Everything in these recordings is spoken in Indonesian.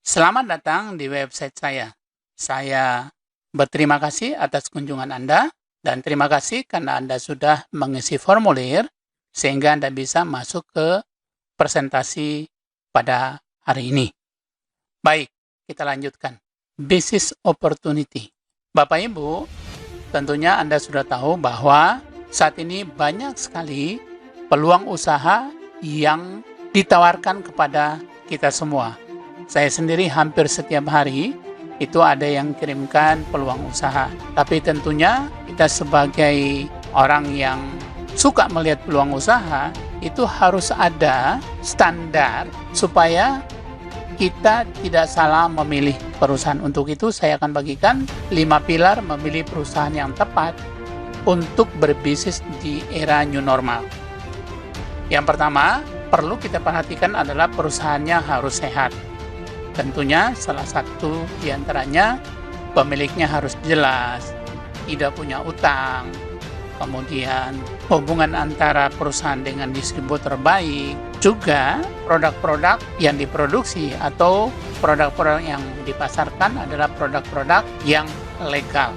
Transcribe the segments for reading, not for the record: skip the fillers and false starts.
Selamat datang di website saya. Saya berterima kasih atas kunjungan Anda dan terima kasih karena Anda sudah mengisi formulir sehingga Anda bisa masuk ke presentasi pada hari ini. Baik, kita lanjutkan. Business opportunity. Bapak Ibu, tentunya Anda sudah tahu bahwa saat ini banyak sekali peluang usaha yang ditawarkan kepada kita semua. Saya sendiri hampir setiap hari itu ada yang kirimkan peluang usaha. Tapi tentunya kita sebagai orang yang suka melihat peluang usaha itu harus ada standar supaya kita tidak salah memilih perusahaan. Untuk itu saya akan bagikan 5 pilar memilih perusahaan yang tepat untuk berbisnis di era new normal. Yang pertama, perlu kita perhatikan adalah perusahaannya harus sehat. Tentunya salah satu diantaranya pemiliknya harus jelas, tidak punya utang, kemudian hubungan antara perusahaan dengan distributor baik, juga produk-produk yang diproduksi atau produk-produk yang dipasarkan adalah produk-produk yang legal.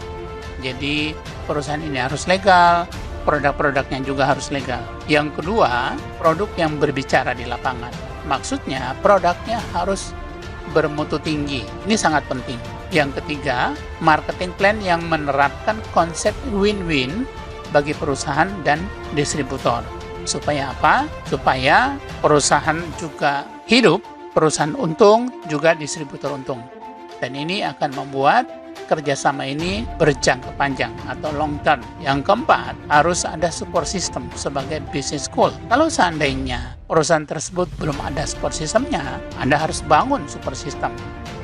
Jadi perusahaan ini harus legal, produk-produknya juga harus legal. Yang kedua, produk yang berbicara di lapangan. Maksudnya produknya harus bermutu tinggi. Ini sangat penting. Yang ketiga, marketing plan yang menerapkan konsep win-win bagi perusahaan dan distributor. Supaya apa? Supaya perusahaan juga hidup, perusahaan untung, juga distributor untung. Dan ini akan membuat kerjasama ini berjangka panjang atau long term. Yang keempat, harus ada support system sebagai business school. Kalau seandainya perusahaan tersebut belum ada support systemnya, Anda harus bangun support system.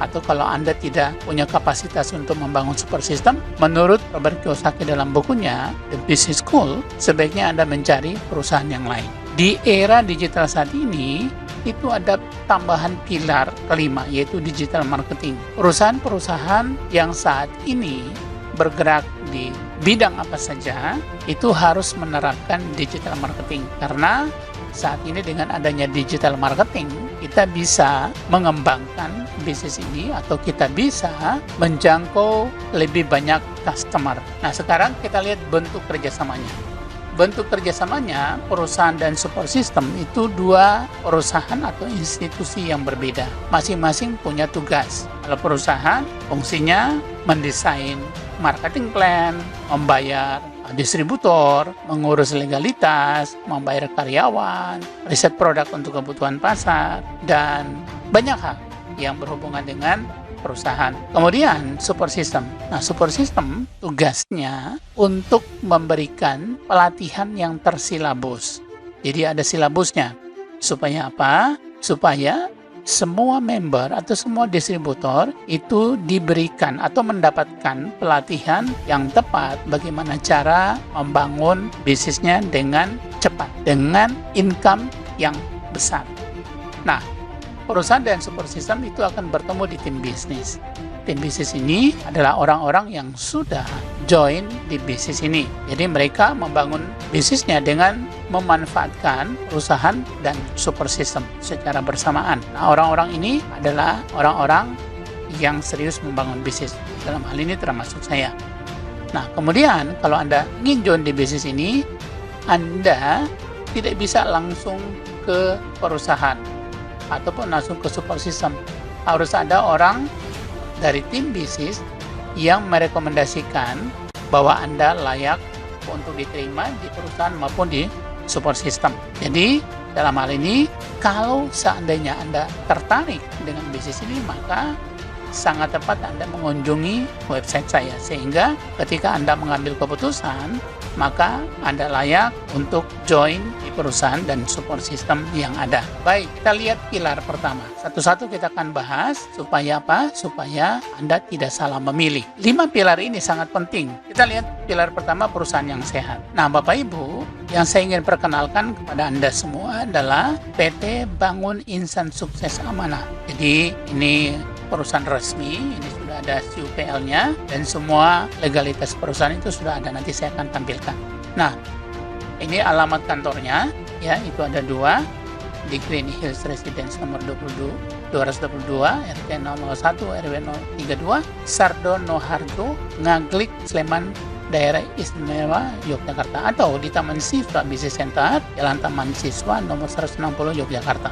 Atau kalau Anda tidak punya kapasitas untuk membangun support system, menurut Robert Kiyosaki dalam bukunya The Business School, sebaiknya Anda mencari perusahaan yang lain. Di era digital saat ini, itu ada tambahan pilar kelima, yaitu digital marketing. Perusahaan-perusahaan yang saat ini bergerak di bidang apa saja, itu harus menerapkan digital marketing. Karena saat ini dengan adanya digital marketing, kita bisa mengembangkan bisnis ini atau kita bisa menjangkau lebih banyak customer. Nah, sekarang kita lihat bentuk kerjasamanya. Bentuk kerjasamanya, perusahaan dan support system itu dua perusahaan atau institusi yang berbeda. Masing-masing punya tugas. Kalau perusahaan, fungsinya mendesain marketing plan, membayar distributor, mengurus legalitas, membayar karyawan, riset produk untuk kebutuhan pasar, dan banyak hal yang berhubungan dengan perusahaan. Kemudian support system. Nah, support system tugasnya untuk memberikan pelatihan yang tersilabus. Jadi ada silabusnya. Supaya apa? Supaya semua member atau semua distributor itu diberikan atau mendapatkan pelatihan yang tepat bagaimana cara membangun bisnisnya dengan cepat, dengan income yang besar. Nah, perusahaan dan support system itu akan bertemu di tim bisnis. Tim bisnis ini adalah orang-orang yang sudah join di bisnis ini. Jadi mereka membangun bisnisnya dengan memanfaatkan perusahaan dan support system secara bersamaan. Nah, orang-orang ini adalah orang-orang yang serius membangun bisnis. Dalam hal ini termasuk saya. Nah, kemudian kalau Anda ingin join di bisnis ini, Anda tidak bisa langsung ke perusahaan ataupun langsung ke support system. Harus ada orang dari tim bisnis yang merekomendasikan bahwa Anda layak untuk diterima di perusahaan maupun di support system. Jadi dalam hal ini, kalau seandainya Anda tertarik dengan bisnis ini, maka sangat tepat Anda mengunjungi website saya. Sehingga ketika Anda mengambil keputusan, maka Anda layak untuk join di perusahaan dan support system yang ada. Baik, kita lihat pilar pertama. Satu-satu kita akan bahas supaya apa? Supaya Anda tidak salah memilih. 5 pilar ini sangat penting. Kita lihat pilar pertama, perusahaan yang sehat. Nah, Bapak Ibu, yang saya ingin perkenalkan kepada Anda semua adalah PT Bangun Insan Sukses Amanah. Jadi ini perusahaan resmi, ini sudah ada CUPL-nya dan semua legalitas perusahaan itu sudah ada, nanti saya akan tampilkan. Nah, ini alamat kantornya, ya, itu ada 2 di Green Hills Residence nomor 222, RT 001, RW 032, Sardono Harjo, Ngaglik, Sleman, Daerah Istimewa Yogyakarta, atau di Taman Siswa Business Center, Jalan Taman Siswa nomor 160 Yogyakarta.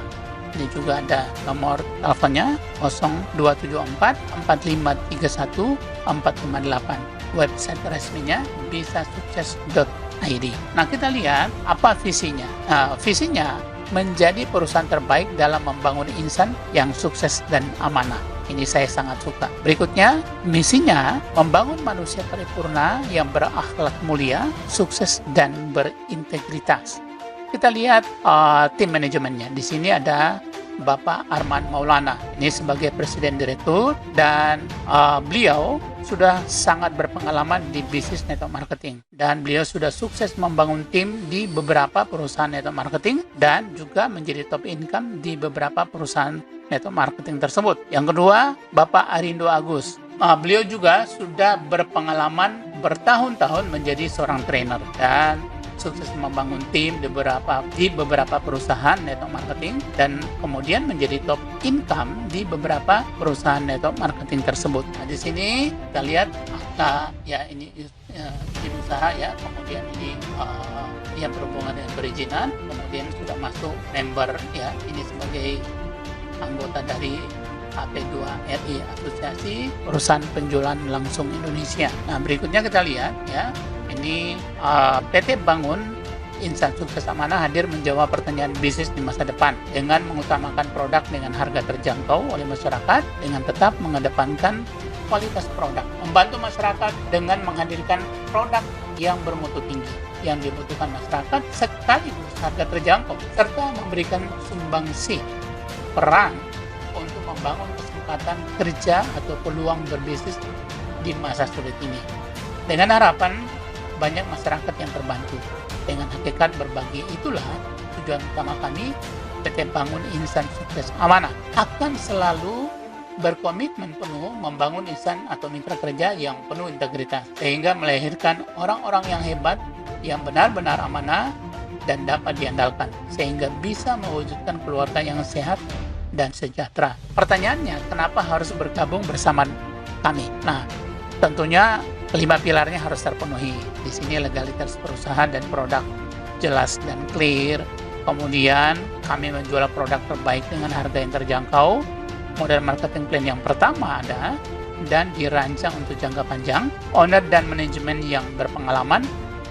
Ini juga ada nomor teleponnya 0274 4531 458. Website resminya bisasukses.id. Nah, kita lihat apa visinya. Visinya menjadi perusahaan terbaik dalam membangun insan yang sukses dan amanah. Ini saya sangat suka. Berikutnya, misinya membangun manusia paripurna yang berakhlak mulia, sukses, dan berintegritas. Kita lihat tim manajemennya. Di sini ada Bapak Arman Maulana. Ini sebagai Presiden Direktur, dan beliau sudah sangat berpengalaman di bisnis network marketing. Dan beliau sudah sukses membangun tim di beberapa perusahaan network marketing dan juga menjadi top income di beberapa perusahaan network marketing tersebut. Yang kedua, Bapak Arindo Agus. Beliau juga sudah berpengalaman bertahun-tahun menjadi seorang trainer dan sukses membangun tim di beberapa perusahaan network marketing dan kemudian menjadi top income di beberapa perusahaan network marketing tersebut. Nah, di sini kita lihat ini izin usaha ya, kemudian ini yang berhubungan dengan perizinan, kemudian sudah masuk member ya, ini sebagai anggota dari AP2RI, Asosiasi Perusahaan Penjualan Langsung Indonesia. Nah, berikutnya kita lihat ya, ini PT Bangun Insan Sukses Amanah hadir menjawab pertanyaan bisnis di masa depan dengan mengutamakan produk dengan harga terjangkau oleh masyarakat dengan tetap mengedepankan kualitas produk, membantu masyarakat dengan menghadirkan produk yang bermutu tinggi yang dibutuhkan masyarakat sekaligus harga terjangkau, serta memberikan sumbangsi peran untuk membangun kesempatan kerja atau peluang berbisnis di masa sulit ini. Dengan harapan banyak masyarakat yang terbantu. Dengan hakikat berbagi itulah tujuan utama kami, PT Bangun Insan Sukses Amanah akan selalu berkomitmen penuh membangun insan atau mitra kerja yang penuh integritas, sehingga melahirkan orang-orang yang hebat, yang benar-benar amanah dan dapat diandalkan, sehingga bisa mewujudkan keluarga yang sehat dan sejahtera. Pertanyaannya, kenapa harus bergabung bersama kami? Nah, tentunya 5 pilarnya harus terpenuhi. Di sini legalitas perusahaan dan produk jelas dan clear. Kemudian kami menjual produk terbaik dengan harga yang terjangkau. Model marketing plan yang pertama ada dan dirancang untuk jangka panjang. Owner dan manajemen yang berpengalaman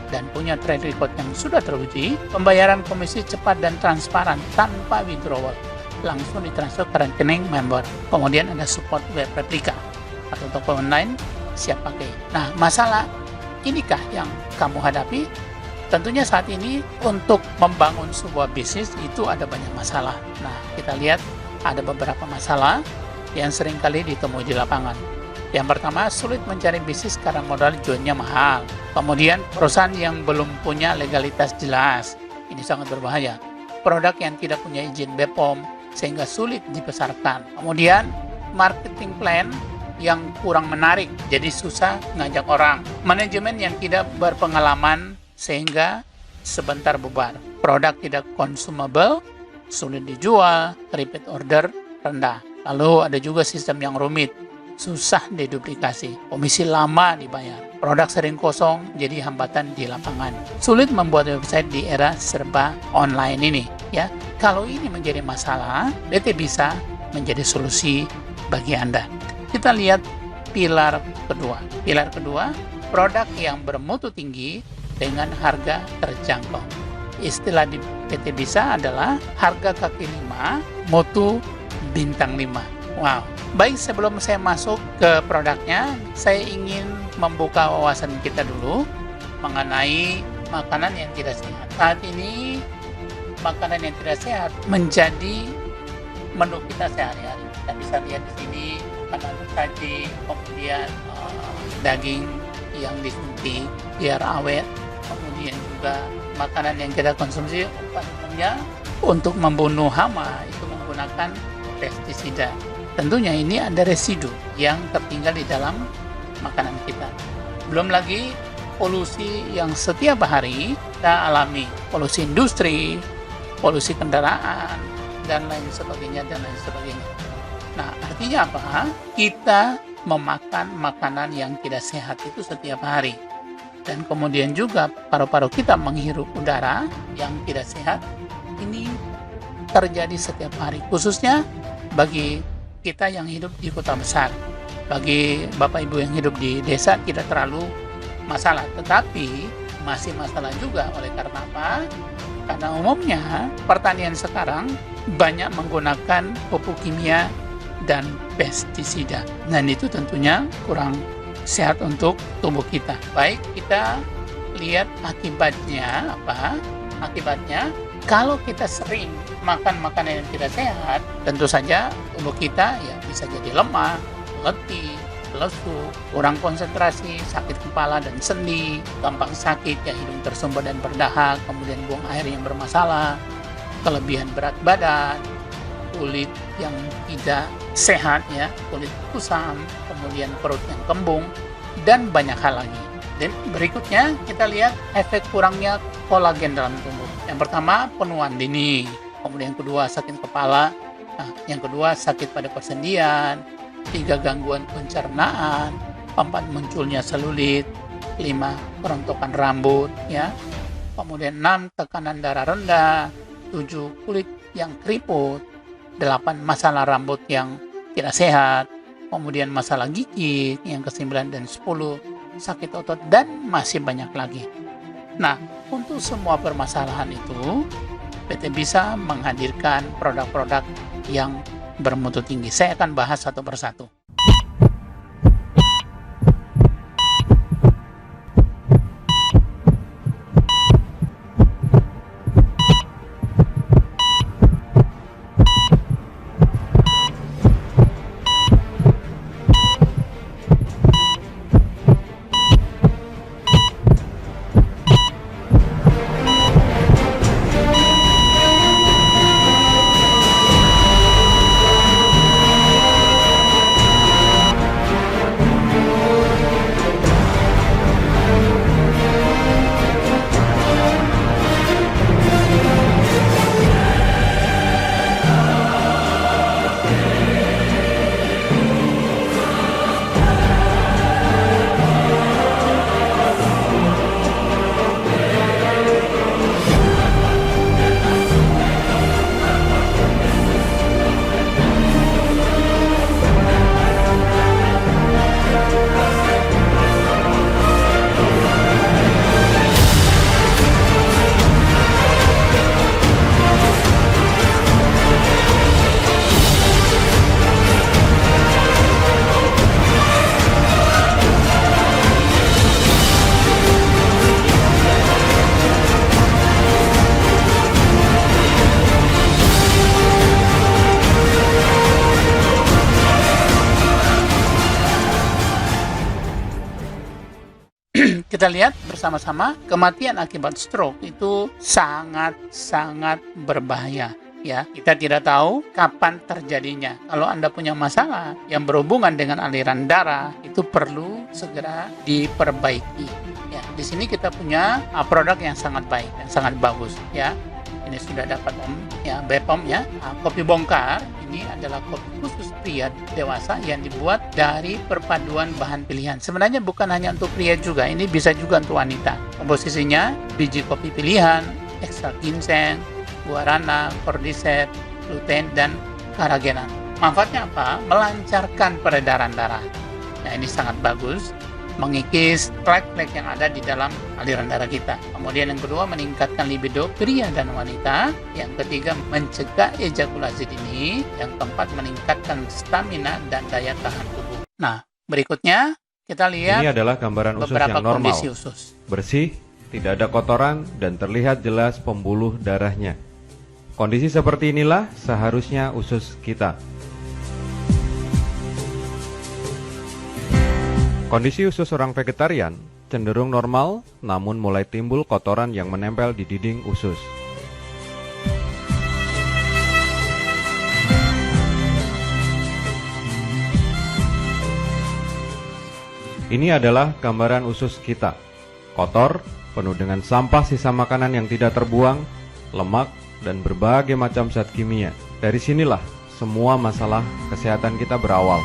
dan punya track record yang sudah teruji. Pembayaran komisi cepat dan transparan tanpa withdrawal, langsung ditransfer ke rekening member. Kemudian ada support web replika atau toko online siap pakai. Nah, masalah inikah yang kamu hadapi? Tentunya saat ini untuk membangun sebuah bisnis itu ada banyak masalah. Nah, kita lihat ada beberapa masalah yang seringkali ditemui di lapangan. Yang pertama, sulit mencari bisnis karena modal joinnya mahal. Kemudian, perusahaan yang belum punya legalitas jelas. Ini sangat berbahaya. Produk yang tidak punya izin BPOM sehingga sulit dipasarkan. Kemudian, marketing plan yang kurang menarik, jadi susah ngajak orang. Manajemen yang tidak berpengalaman sehingga sebentar bubar. Produk tidak consumable, sulit dijual, repeat order rendah. Lalu ada juga sistem yang rumit, susah diduplikasi, komisi lama dibayar. Produk sering kosong, jadi hambatan di lapangan. Sulit membuat website di era serba online ini. Ya, kalau ini menjadi masalah, BT bisa menjadi solusi bagi Anda. Kita lihat pilar kedua. Pilar kedua, produk yang bermutu tinggi dengan harga terjangkau. Istilah di PT Bisa adalah harga kaki 5, mutu bintang 5. Wow. Baik, sebelum saya masuk ke produknya, saya ingin membuka wawasan kita dulu mengenai makanan yang tidak sehat. Saat ini, makanan yang tidak sehat menjadi menu kita sehari-hari. Kita bisa lihat di sini makanan saji, kemudian daging yang disuntik biar awet, kemudian juga makanan yang kita konsumsi umumnya untuk membunuh hama itu menggunakan pestisida. Tentunya ini ada residu yang tertinggal di dalam makanan kita. Belum lagi polusi yang setiap hari kita alami, polusi industri, polusi kendaraan, dan lain sebagainya. Artinya apa? Kita memakan makanan yang tidak sehat itu setiap hari. Dan kemudian juga paru-paru kita menghirup udara yang tidak sehat. Ini terjadi setiap hari, khususnya bagi kita yang hidup di kota besar. Bagi Bapak Ibu yang hidup di desa tidak terlalu masalah, tetapi masih masalah juga. Oleh karena apa? Karena umumnya pertanian sekarang banyak menggunakan pupuk kimia dan pestisida. Dan itu tentunya kurang sehat untuk tubuh kita. Baik, kita lihat akibatnya apa? Akibatnya, kalau kita sering makan makanan yang tidak sehat, tentu saja tubuh kita ya bisa jadi lemah, letih, lesu, kurang konsentrasi, sakit kepala dan sendi, gampang sakit, ya hidung tersumbat dan berdahak, kemudian buang air yang bermasalah, kelebihan berat badan, kulit yang tidak sehat, ya, kulit kusam, kemudian perut yang kembung, dan banyak hal lagi. Dan berikutnya kita lihat efek kurangnya kolagen dalam tubuh. Yang pertama, penuaan dini. Kemudian yang kedua, sakit kepala. Nah, yang kedua, sakit pada persendian. 3, gangguan pencernaan. 4, munculnya selulit. 5, kerontokan rambut, ya. Kemudian 6, tekanan darah rendah. 7, kulit yang keriput. 8, masalah rambut yang tidak sehat. Kemudian masalah gigi yang ke-9 dan 10, sakit otot, dan masih banyak lagi. Nah, untuk semua permasalahan itu, PT bisa menghadirkan produk-produk yang bermutu tinggi. Saya akan bahas satu persatu. Kita lihat bersama-sama, kematian akibat stroke itu sangat-sangat berbahaya. Ya, kita tidak tahu kapan terjadinya. Kalau Anda punya masalah yang berhubungan dengan aliran darah, itu perlu segera diperbaiki. Ya, di sini kita punya produk yang sangat baik dan sangat bagus. Ya, ini sudah dapat ya, BPOM ya. Kopi bongkar ini adalah kopi khusus pria dewasa yang dibuat dari perpaduan bahan pilihan. Sebenarnya bukan hanya untuk pria juga, ini bisa juga untuk wanita. Komposisinya biji kopi pilihan, ekstrak ginseng, guarana, cordyceps, gluten, dan carrageenan. Manfaatnya apa? Melancarkan peredaran darah. Nah, ini sangat bagus, mengikis flek-flek yang ada di dalam aliran darah kita. Kemudian yang kedua, meningkatkan libido pria dan wanita. Yang ketiga, mencegah ejakulasi dini. Yang keempat, meningkatkan stamina dan daya tahan tubuh. Nah, berikutnya kita lihat ini adalah gambaran usus yang normal, usus. bersih, tidak ada kotoran, dan terlihat jelas pembuluh darahnya. Kondisi seperti inilah seharusnya usus kita. Kondisi usus orang vegetarian cenderung normal, namun mulai timbul kotoran yang menempel di dinding usus. Ini adalah gambaran usus kita. Kotor, penuh dengan sampah sisa makanan yang tidak terbuang, lemak, dan berbagai macam zat kimia. Dari sinilah semua masalah kesehatan kita berawal.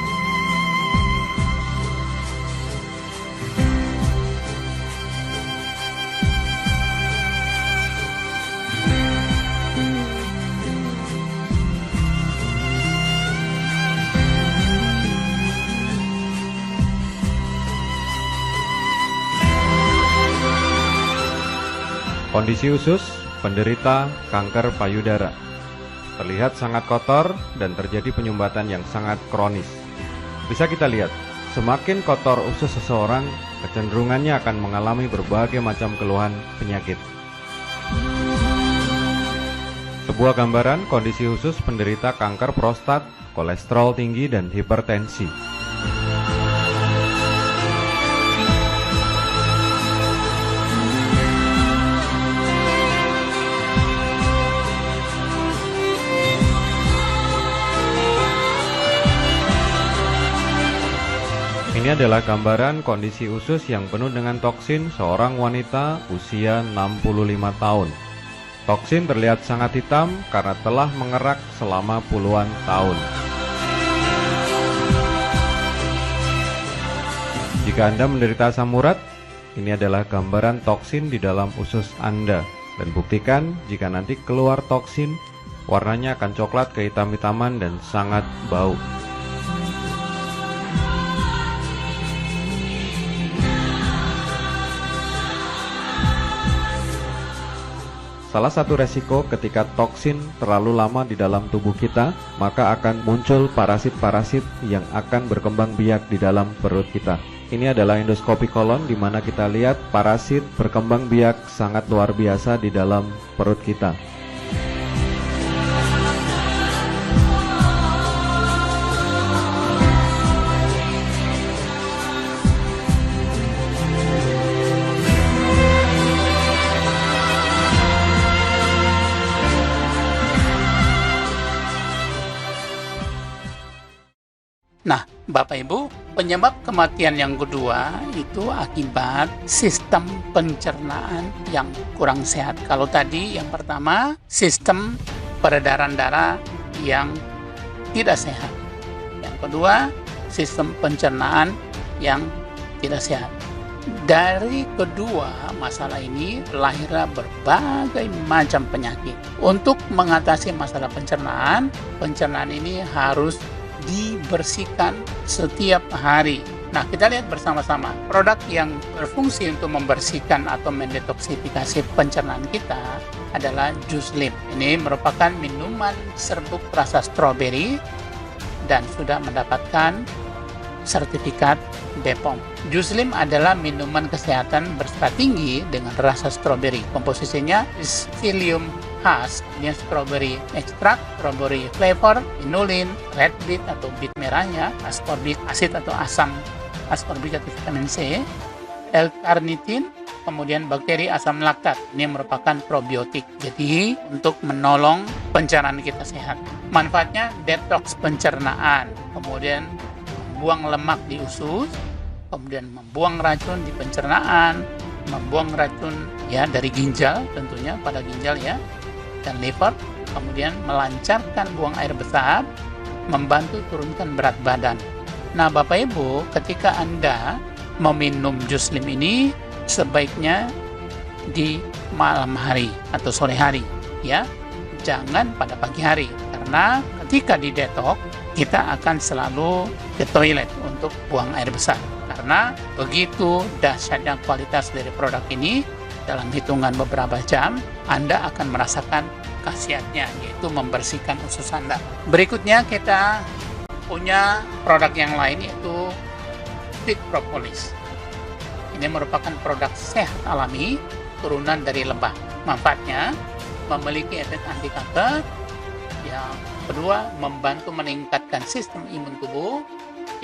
Kondisi usus penderita kanker payudara. Terlihat sangat kotor dan terjadi penyumbatan yang sangat kronis. Bisa kita lihat, semakin kotor usus seseorang, kecenderungannya akan mengalami berbagai macam keluhan penyakit. Sebuah gambaran kondisi usus penderita kanker prostat, kolesterol tinggi, dan hipertensi. Ini adalah gambaran kondisi usus yang penuh dengan toksin seorang wanita usia 65 tahun. Toksin terlihat sangat hitam karena telah mengerak selama puluhan tahun. Jika Anda menderita asam urat, ini adalah gambaran toksin di dalam usus Anda. Dan buktikan jika nanti keluar toksin, warnanya akan coklat kehitam-hitaman dan sangat bau. Salah satu resiko ketika toksin terlalu lama di dalam tubuh kita, maka akan muncul parasit-parasit yang akan berkembang biak di dalam perut kita. Ini adalah endoskopi kolon di mana kita lihat parasit berkembang biak sangat luar biasa di dalam perut kita. Nah, Bapak Ibu, penyebab kematian yang kedua itu akibat sistem pencernaan yang kurang sehat. Kalau tadi yang pertama, sistem peredaran darah yang tidak sehat. Yang kedua, sistem pencernaan yang tidak sehat. Dari kedua masalah ini lahirlah berbagai macam penyakit. Untuk mengatasi masalah pencernaan ini harus dibersihkan setiap hari. Nah, kita lihat bersama-sama produk yang berfungsi untuk membersihkan atau mendetoksifikasi pencernaan kita adalah Juslim. Ini merupakan minuman serbuk rasa stroberi dan sudah mendapatkan sertifikat BPOM. Juslim adalah minuman kesehatan bersifat tinggi dengan rasa stroberi. Komposisinya psyllium khas, ini strawberry extract, strawberry flavor, inulin, red beet atau beet merahnya, ascorbic acid atau asam ascorbic atau vitamin C, L-carnitin, kemudian bakteri asam laktat. Ini merupakan probiotik. Jadi untuk menolong pencernaan kita sehat. Manfaatnya detoks pencernaan, kemudian membuang lemak di usus, kemudian membuang racun di pencernaan, membuang racun ya dari ginjal tentunya pada ginjal ya dan liver, kemudian melancarkan buang air besar, membantu turunkan berat badan. Nah, Bapak Ibu, ketika Anda meminum Juslim ini sebaiknya di malam hari atau sore hari ya. Jangan pada pagi hari karena ketika di detox kita akan selalu ke toilet untuk buang air besar. Karena begitu dahsyatnya kualitas dari produk ini, dalam hitungan beberapa jam, Anda akan merasakan khasiatnya, yaitu membersihkan usus Anda. Berikutnya kita punya produk yang lain, yaitu Fit Propolis. Ini merupakan produk sehat alami, turunan dari lebah. Manfaatnya, memiliki efek anti kanker. Yang kedua, membantu meningkatkan sistem imun tubuh.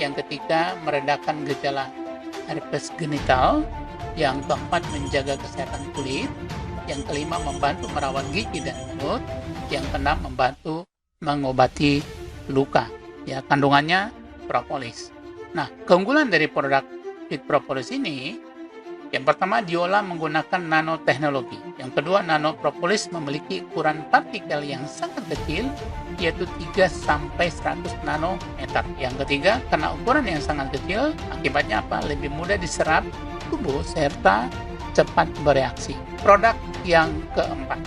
Yang ketiga, meredakan gejala herpes genital. Yang keempat, menjaga kesehatan kulit. Yang kelima, membantu merawat gigi dan mulut. Yang keenam, membantu mengobati luka. Ya, kandungannya propolis. Nah, keunggulan dari produk Fit Propolis ini Yang pertama, diolah menggunakan nanoteknologi. Yang kedua, nanopropolis memiliki ukuran partikel yang sangat kecil, yaitu 3-100 nanometer. Yang ketiga, karena ukuran yang sangat kecil, akibatnya apa? Lebih mudah diserap tubuh serta cepat bereaksi. Produk yang keempat,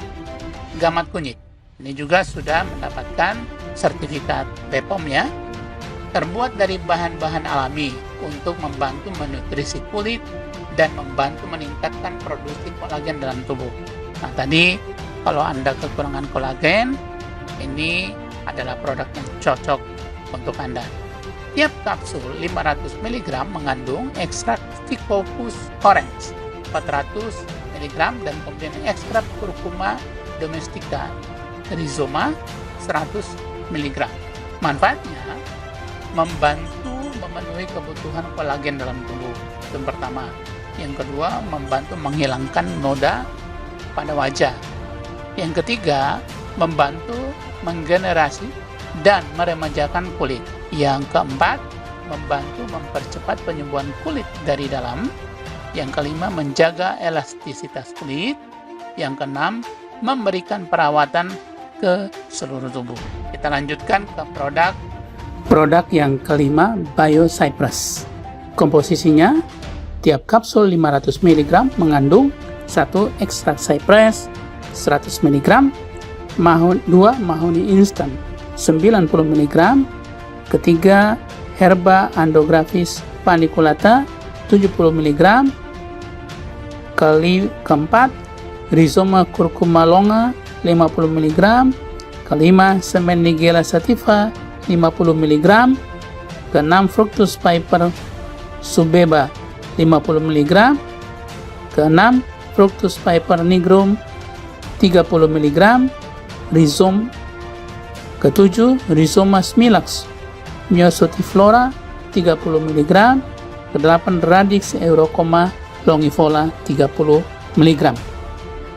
gamat kunyit. Ini juga sudah mendapatkan sertifikat BPOM ya. Terbuat dari bahan-bahan alami untuk membantu menutrisi kulit dan membantu meningkatkan produksi kolagen dalam tubuh. Nah, tadi kalau Anda kekurangan kolagen, ini adalah produk yang cocok untuk Anda. Tiap kapsul 500 mg mengandung ekstrak Stichopus orange 400 mg dan kemudian ekstrak Curcuma domestica rhizoma 100 mg. Manfaatnya membantu memenuhi kebutuhan kolagen dalam tubuh. Itu yang pertama. Yang kedua, membantu menghilangkan noda pada wajah. Yang ketiga, membantu menggenerasi dan meremajakan kulit. Yang keempat, membantu mempercepat penyembuhan kulit dari dalam. Yang kelima, menjaga elastisitas kulit. Yang keenam, memberikan perawatan ke seluruh tubuh. Kita lanjutkan ke produk yang kelima, BioCypress. Komposisinya, tiap kapsul 500 mg mengandung 1 ekstrak cypress 100 mg, 2 mahoni instan 90 mg, ketiga herba andrographis paniculata 70 mg, keempat rhizoma curcuma longa 50 mg, kelima semen nigella sativa 50 mg, keenam fructus piper subeba 50 mg, keenam fructus piper nigrum 30 mg, ketujuh rhizoma smilax myosotiflora 30 mg, kedelapan radix eurocoma longivola 30 mg.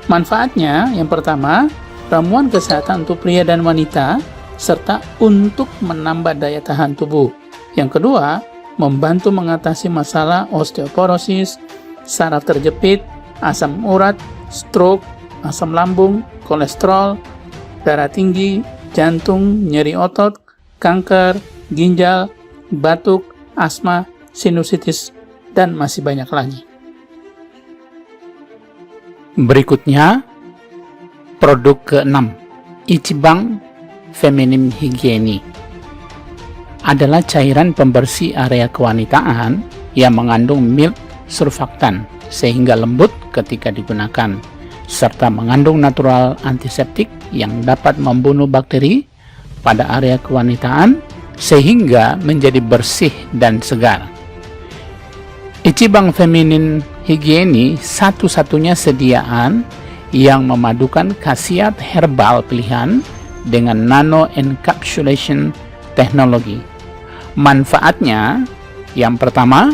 Manfaatnya yang pertama, ramuan kesehatan untuk pria dan wanita serta untuk menambah daya tahan tubuh. Yang kedua, membantu mengatasi masalah osteoporosis, saraf terjepit, asam urat, stroke, asam lambung, kolesterol, darah tinggi, jantung, nyeri otot, kanker, ginjal, batuk, asma, sinusitis, dan masih banyak lagi. Berikutnya, produk ke-6, Ichibang Feminine Hygiene adalah cairan pembersih area kewanitaan yang mengandung milk surfaktan sehingga lembut ketika digunakan, serta mengandung natural antiseptik yang dapat membunuh bakteri pada area kewanitaan sehingga menjadi bersih dan segar. Ichibang Feminine Hygiene satu-satunya sediaan yang memadukan khasiat herbal pilihan dengan nano encapsulation teknologi. Manfaatnya, yang pertama,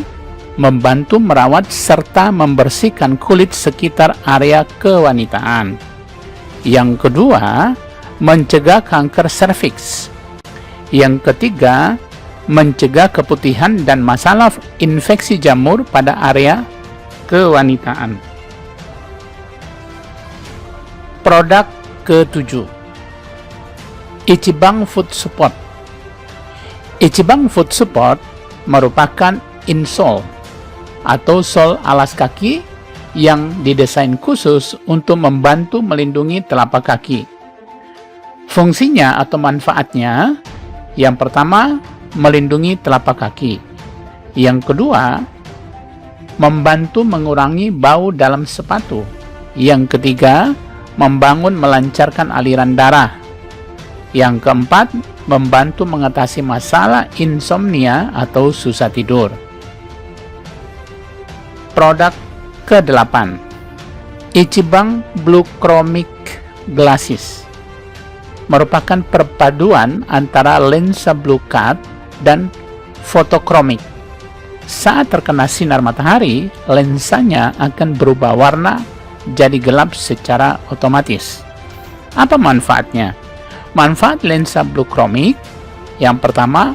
membantu merawat serta membersihkan kulit sekitar area kewanitaan. Yang kedua, mencegah kanker serviks. Yang ketiga, mencegah keputihan dan masalah infeksi jamur pada area kewanitaan. Produk ke-7, Ichibang Foot Support. Ichibang Foot Support merupakan insole atau sol alas kaki yang didesain khusus untuk membantu melindungi telapak kaki. Fungsinya atau manfaatnya, yang pertama, melindungi telapak kaki. Yang kedua, membantu mengurangi bau dalam sepatu. Yang ketiga, membangun melancarkan aliran darah. Yang keempat, membantu mengatasi masalah insomnia atau susah tidur. Produk ke-8, Ichibang Blue Chromic Glasses merupakan perpaduan antara lensa blue cut dan fotokromik. Saat terkena sinar matahari, lensanya akan berubah warna jadi gelap secara otomatis. Apa manfaatnya? Manfaat lensa blue chromic yang pertama,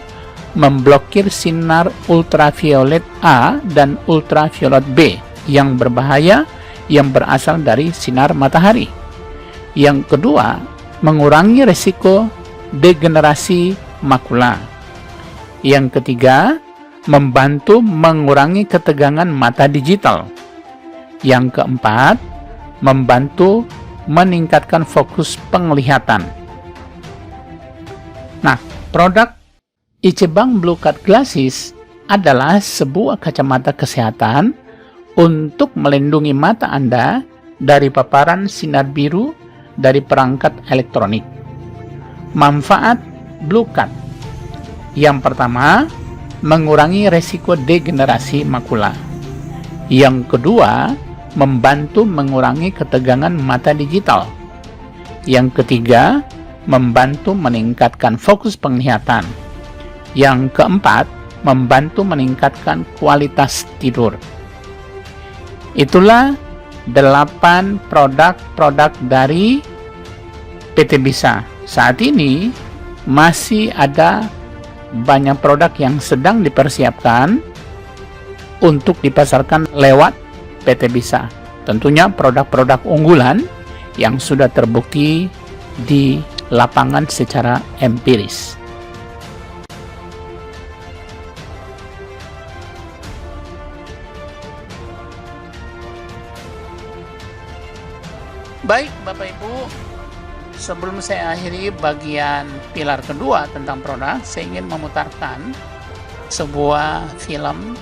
memblokir sinar ultraviolet A dan ultraviolet B yang berbahaya yang berasal dari sinar matahari. Yang kedua, mengurangi risiko degenerasi makula. Yang ketiga, membantu mengurangi ketegangan mata digital. Yang keempat, membantu meningkatkan fokus penglihatan. Nah, produk Ichiban Blue Cut Glasses adalah sebuah kacamata kesehatan untuk melindungi mata Anda dari paparan sinar biru dari perangkat elektronik. Manfaat Blue Cut. Yang pertama, mengurangi resiko degenerasi makula. Yang kedua, membantu mengurangi ketegangan mata digital. Yang ketiga, membantu meningkatkan fokus penglihatan. Yang keempat, membantu meningkatkan kualitas tidur. Itulah 8 produk-produk dari PT Bisa. Saat ini masih ada banyak produk yang sedang dipersiapkan untuk dipasarkan lewat PT Bisa. Tentunya produk-produk unggulan yang sudah terbukti di lapangan secara empiris. Baik, Bapak Ibu, sebelum saya akhiri bagian pilar kedua tentang produk, saya ingin memutarkan sebuah film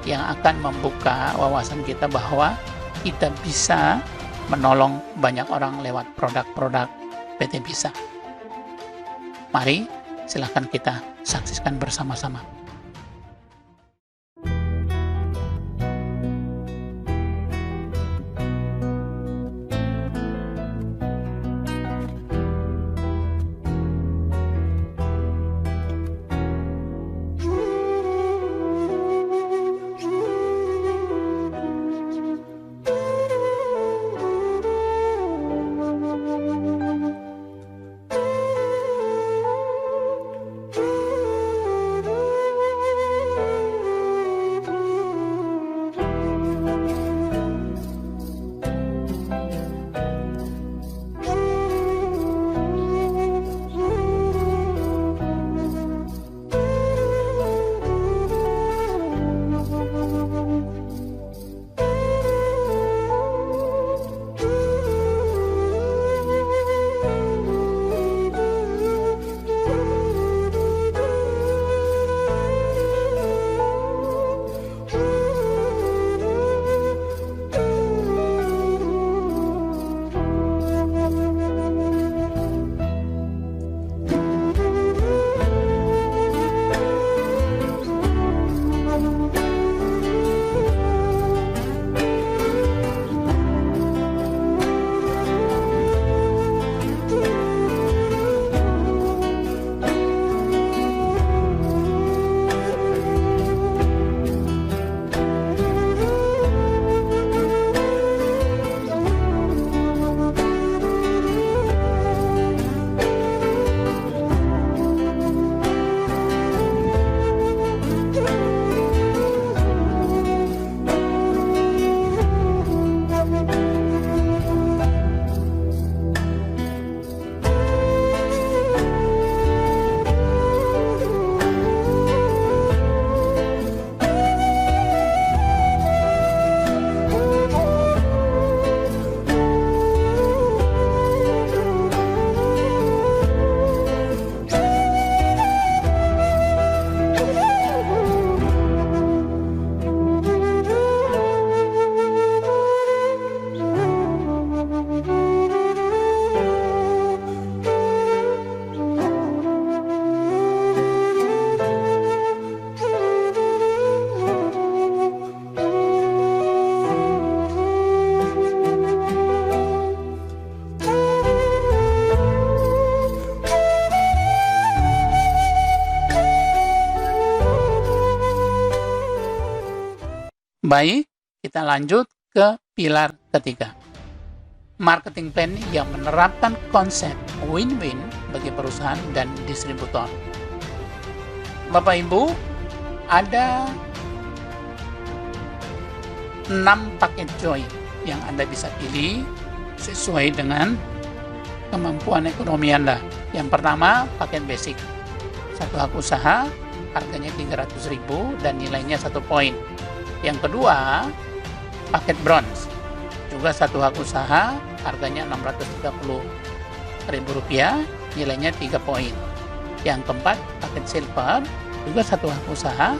yang akan membuka wawasan kita bahwa kita bisa menolong banyak orang lewat produk-produk PT Bisa. Mari, silahkan kita saksikan bersama-sama. Baik, kita lanjut ke pilar ketiga. Marketing plan yang menerapkan konsep win-win bagi perusahaan dan distributor. Bapak Ibu, ada 6 paket join yang Anda bisa pilih sesuai dengan kemampuan ekonomi Anda. Yang pertama, paket basic. Satu hak usaha, harganya 300.000 dan nilainya 1 poin. Yang kedua, paket bronze. Juga satu hak usaha, harganya Rp630.000, nilainya 3 poin. Yang keempat, paket silver. Juga satu hak usaha,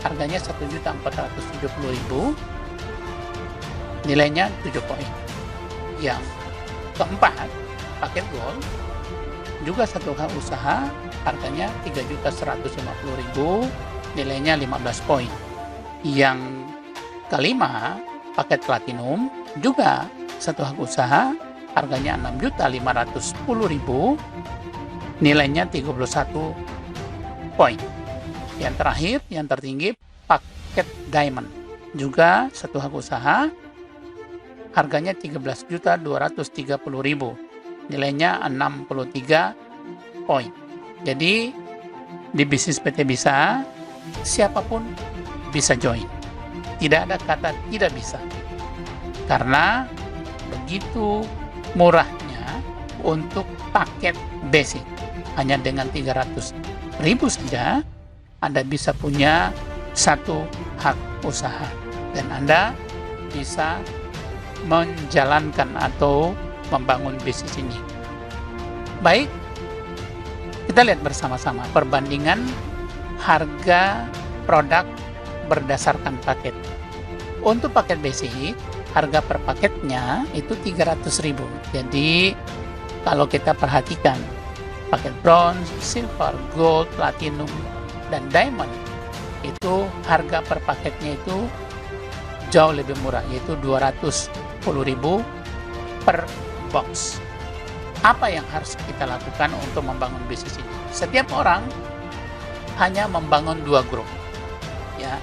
harganya Rp1.470.000, nilainya 7 poin. Yang keempat, paket gold, juga satu hak usaha, harganya Rp3.150.000, nilainya 15 poin. Yang kelima, paket platinum, juga satu hak usaha, harganya Rp6.510.000, nilainya 31 poin. Yang terakhir, yang tertinggi, paket diamond, juga satu hak usaha, harganya Rp13.230.000, nilainya 63 poin. Jadi di bisnis PT Bisa, siapapun bisa join. Tidak ada kata tidak bisa. Karena begitu murahnya untuk paket basic. Hanya dengan 300.000 saja, Anda bisa punya satu hak usaha. Dan Anda bisa menjalankan atau membangun bisnis ini. Baik, kita lihat bersama-sama perbandingan harga produk berdasarkan paket. Untuk paket basic, harga per paketnya itu 300.000. Jadi kalau kita perhatikan paket bronze, silver, gold, platinum, dan diamond, itu harga per paketnya itu jauh lebih murah, yaitu 210.000 per box. Apa yang harus kita lakukan untuk membangun bisnis ini? Setiap orang hanya membangun 2 grup, ya,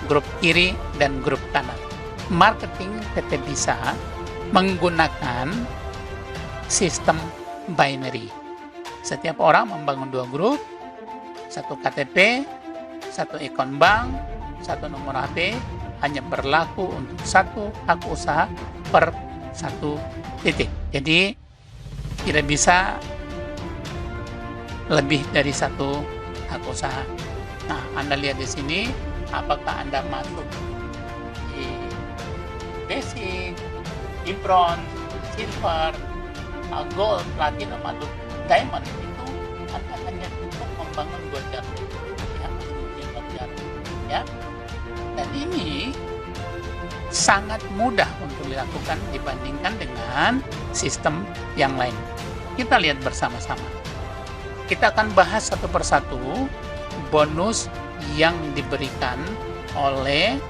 grup kiri dan grup kanan. Marketing PT Bisa menggunakan sistem binary. Setiap orang membangun 2 grup, 1 KTP, 1 akun bank, 1 nomor HP, hanya berlaku untuk 1 hak usaha per 1 titik. Jadi tidak bisa lebih dari 1 hak usaha. Nah, Anda lihat di sini, apakah Anda masuk di basic, di bronze, silver, gold, platinum, atau diamond, itu Anda hanya cukup membangun 2 jalur, ya, masuk 4 jalur, ya. Dan ini sangat mudah untuk dilakukan dibandingkan dengan sistem yang lain. Kita lihat bersama-sama. Kita akan bahas satu persatu bonus yang diberikan oleh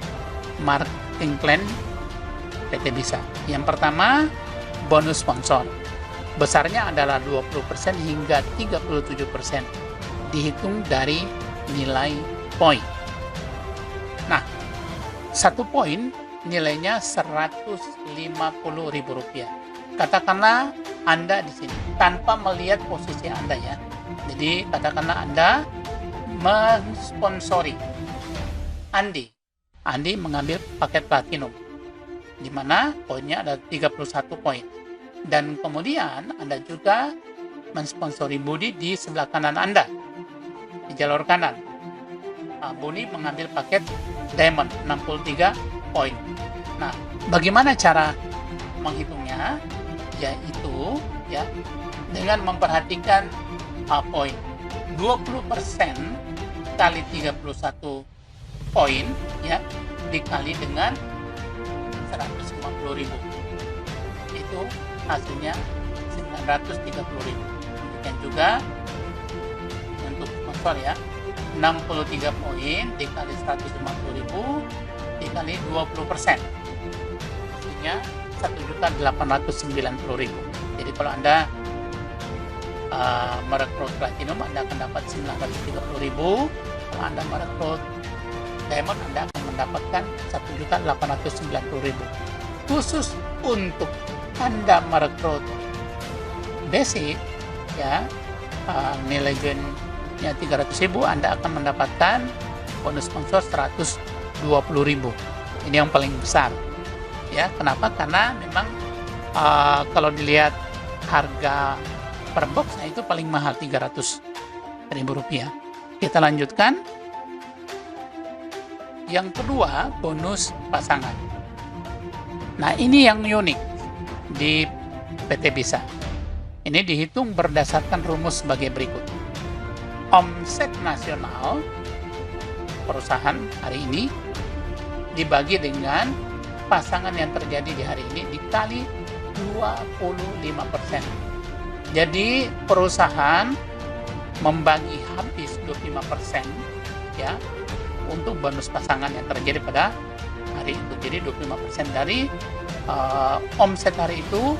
marketing plan PT Bisa. Yang pertama, bonus sponsor. Besarnya adalah 20% hingga 37%, dihitung dari nilai poin. Nah, 1 poin nilainya Rp150.000. Katakanlah Anda di sini tanpa melihat posisi Anda, ya. Jadi katakanlah Anda mensponsori Andi. Andi mengambil paket platinum, di mana poinnya ada 31 poin. Dan kemudian Anda juga mensponsori Budi di sebelah kanan Anda, di jalur kanan. Budi mengambil paket diamond 63 poin. Nah, bagaimana cara menghitungnya? Yaitu, ya, dengan memperhatikan poin. 20% kali 31 poin, ya, dikali dengan 150.000. Itu hasilnya 930.000. Demikian juga untuk sponsor, ya. 63 poin dikali 150.000 dikali 20%, hasilnya 1.890.000. Jadi kalau Anda merekrut platinum, Anda akan dapat 930.000. Kalau Anda merekrut diamond, Anda akan mendapatkan 1.890.000. Khusus untuk Anda merekrut basic, ya, nilai joinnya 300.000, Anda akan mendapatkan bonus sponsor 120.000. Ini yang paling besar. Ya, kenapa? Karena memang kalau dilihat harga per boxnya itu paling mahal, Rp300.000. Kita lanjutkan. Yang kedua, bonus pasangan. Nah, ini yang unik di PT Bisa. Ini dihitung berdasarkan rumus sebagai berikut. Omset nasional perusahaan hari ini dibagi dengan pasangan yang terjadi di hari ini dikali 25%. Jadi perusahaan membagi habis 25% ya untuk bonus pasangan yang terjadi pada hari itu. Jadi 25% dari omset hari itu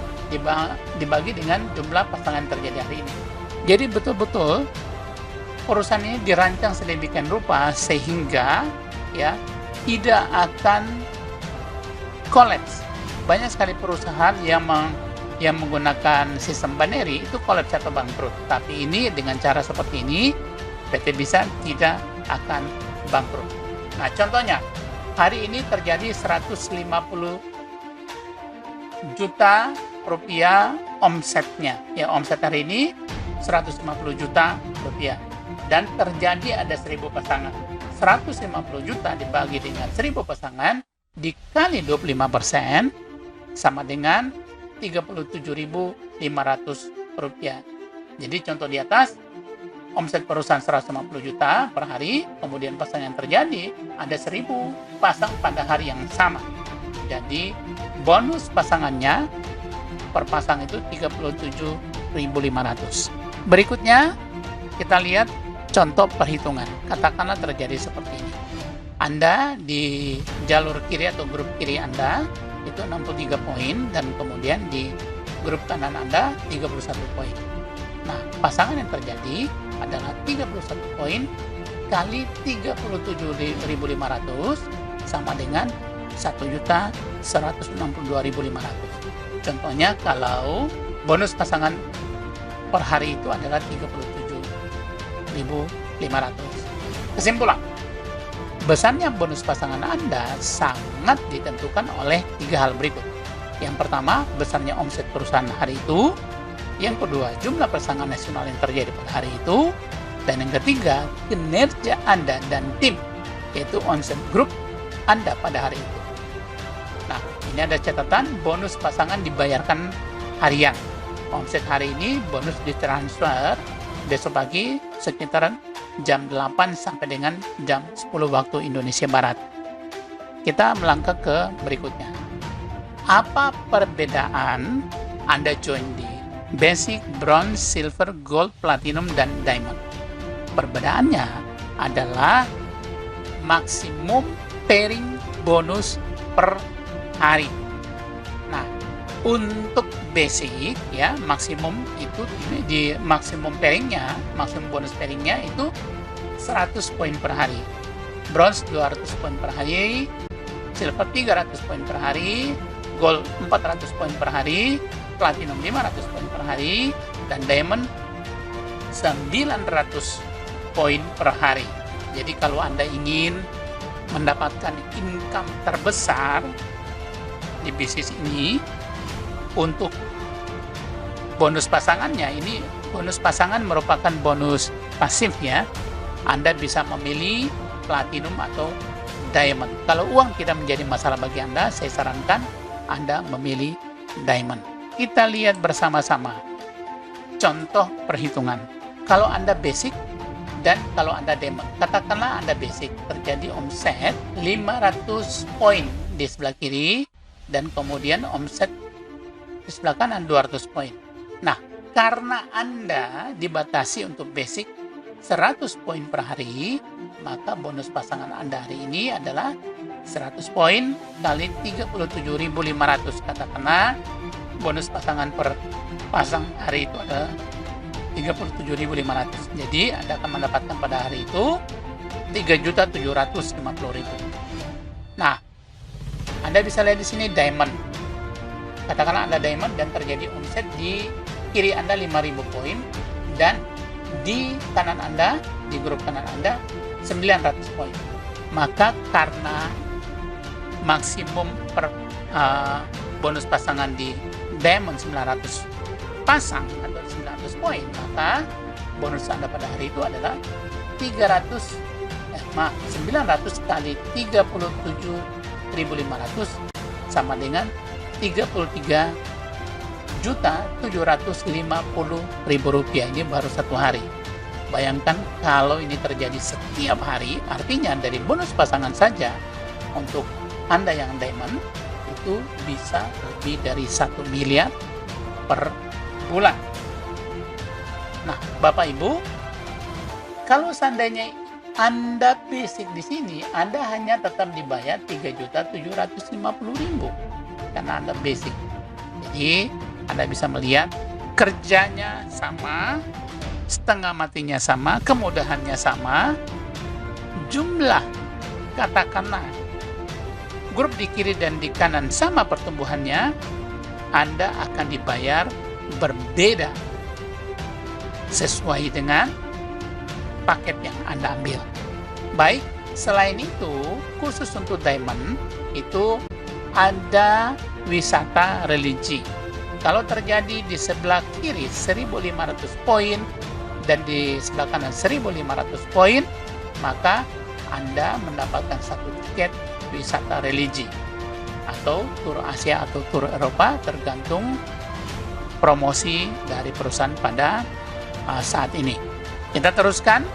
dibagi dengan jumlah pasangan yang terjadi hari ini. Jadi betul-betul perusahaan ini dirancang sedemikian rupa sehingga ya tidak akan kolaps. Banyak sekali perusahaan yang menggunakan sistem binary itu kolaps atau bangkrut. Tapi ini dengan cara seperti ini PT Bisa tidak akan bangkrut. Nah, contohnya hari ini terjadi 150 juta rupiah omsetnya. Ya, omset hari ini 150 juta rupiah. Dan terjadi ada 1.000 pasangan. 150 juta dibagi dengan 1.000 pasangan dikali 25% sama dengan 37.500 rupiah. Jadi contoh di atas, omset perusahaan 150 juta per hari, kemudian pasangan yang terjadi ada 1.000 pasang pada hari yang sama. Jadi bonus pasangannya per pasang itu 37.500. Berikutnya kita lihat contoh perhitungan. Katakanlah terjadi seperti ini. Anda di jalur kiri atau grup kiri Anda itu 63 poin dan kemudian di grup kanan Anda 31 poin. Nah, pasangan yang terjadi adalah 31 poin kali 37.500 sama dengan 1.162.500. Contohnya kalau bonus pasangan per hari itu adalah 37.500. Kesimpulan, besarnya bonus pasangan Anda sangat ditentukan oleh 3 hal berikut. Yang pertama, besarnya omset perusahaan hari itu. Yang kedua, jumlah pasangan nasional yang terjadi pada hari itu. Dan yang ketiga, kinerja Anda dan tim, yaitu omset grup Anda pada hari itu. Nah, ini ada catatan bonus pasangan dibayarkan harian. Omset hari ini bonus ditransfer besok pagi sekitar jam 8 sampai dengan jam 10 waktu Indonesia Barat. Kita melangkah ke berikutnya. Apa perbedaan Anda join di Basic, Bronze, Silver, Gold, Platinum, dan Diamond? Perbedaannya adalah maksimum pairing bonus per hari. Nah, untuk basic ya maksimum itu di maksimum pairingnya, maksimum bonus pairingnya itu 100 poin per hari. Bronze 200 poin per hari, Silver 300 poin per hari, Gold 400 poin per hari, Platinum 500 poin per hari, dan Diamond 900 poin per hari. Jadi kalau Anda ingin mendapatkan income terbesar di bisnis ini, untuk bonus pasangannya, ini bonus pasangan merupakan bonus pasif ya. Anda bisa memilih Platinum atau Diamond. Kalau uang tidak menjadi masalah bagi Anda, saya sarankan Anda memilih Diamond. Kita lihat bersama-sama contoh perhitungan. Kalau Anda basic dan kalau Anda Diamond. Katakanlah Anda basic, terjadi omset 500 poin di sebelah kiri dan kemudian omset di sebelah kanan 200 poin. Nah, karena Anda dibatasi untuk basic 100 poin per hari, maka bonus pasangan Anda hari ini adalah 100 poin kali 37.500. Katakanlah bonus pasangan per pasang hari itu adalah 37.500. Jadi Anda akan mendapatkan pada hari itu 3.750.000. Nah, Anda bisa lihat di sini Diamond. Katakanlah Anda Diamond dan terjadi omset di kiri Anda 5.000 poin dan di kanan Anda, di grup kanan Anda 900 poin. Maka karena maksimum per bonus pasangan di Diamond 900 pasang atau 900 poin, maka bonus Anda pada hari itu adalah 900 kali 37.500 sama dengan 33.750.000 rupiah. Ini baru satu hari. Bayangkan kalau ini terjadi setiap hari, artinya dari bonus pasangan saja untuk Anda yang diamond itu bisa lebih dari 1 miliar per bulan. Nah, Bapak Ibu, kalau seandainya Anda basic di sini, Anda hanya tetap dibayar 3.750.000 karena Anda basic. Jadi, Anda bisa melihat kerjanya sama, setengah matinya sama, kemudahannya sama, jumlah katakanlah grup di kiri dan di kanan sama pertumbuhannya, Anda akan dibayar berbeda sesuai dengan paket yang Anda ambil. Baik, selain itu, khusus untuk diamond, itu ada wisata religi. Kalau terjadi di sebelah kiri 1.500 poin dan di sebelah kanan 1.500 poin, maka Anda mendapatkan satu tiket wisata religi atau tur Asia atau tur Eropa, tergantung promosi dari perusahaan pada saat ini. Kita teruskan.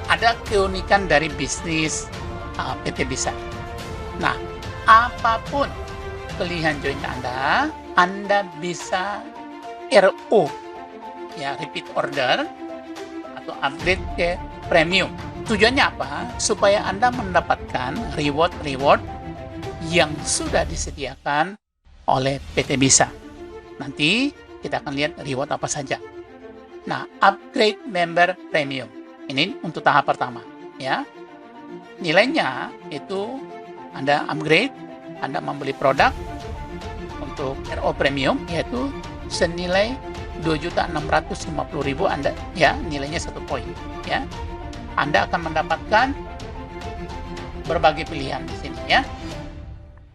Ada keunikan dari bisnis PT Bisa. Nah, apapun pilihan join Anda bisa RO, ya, repeat order atau upgrade ke premium. Tujuannya apa? Supaya Anda mendapatkan reward yang sudah disediakan oleh PT Bisa. Nanti kita akan lihat reward apa saja. Nah, upgrade member premium. Ini untuk tahap pertama, ya. Nilainya itu Anda upgrade, Anda membeli produk untuk RO premium, yaitu senilai 2.650.000 Anda, ya, nilainya 1 poin, ya. Anda akan mendapatkan berbagai pilihan di sini, ya.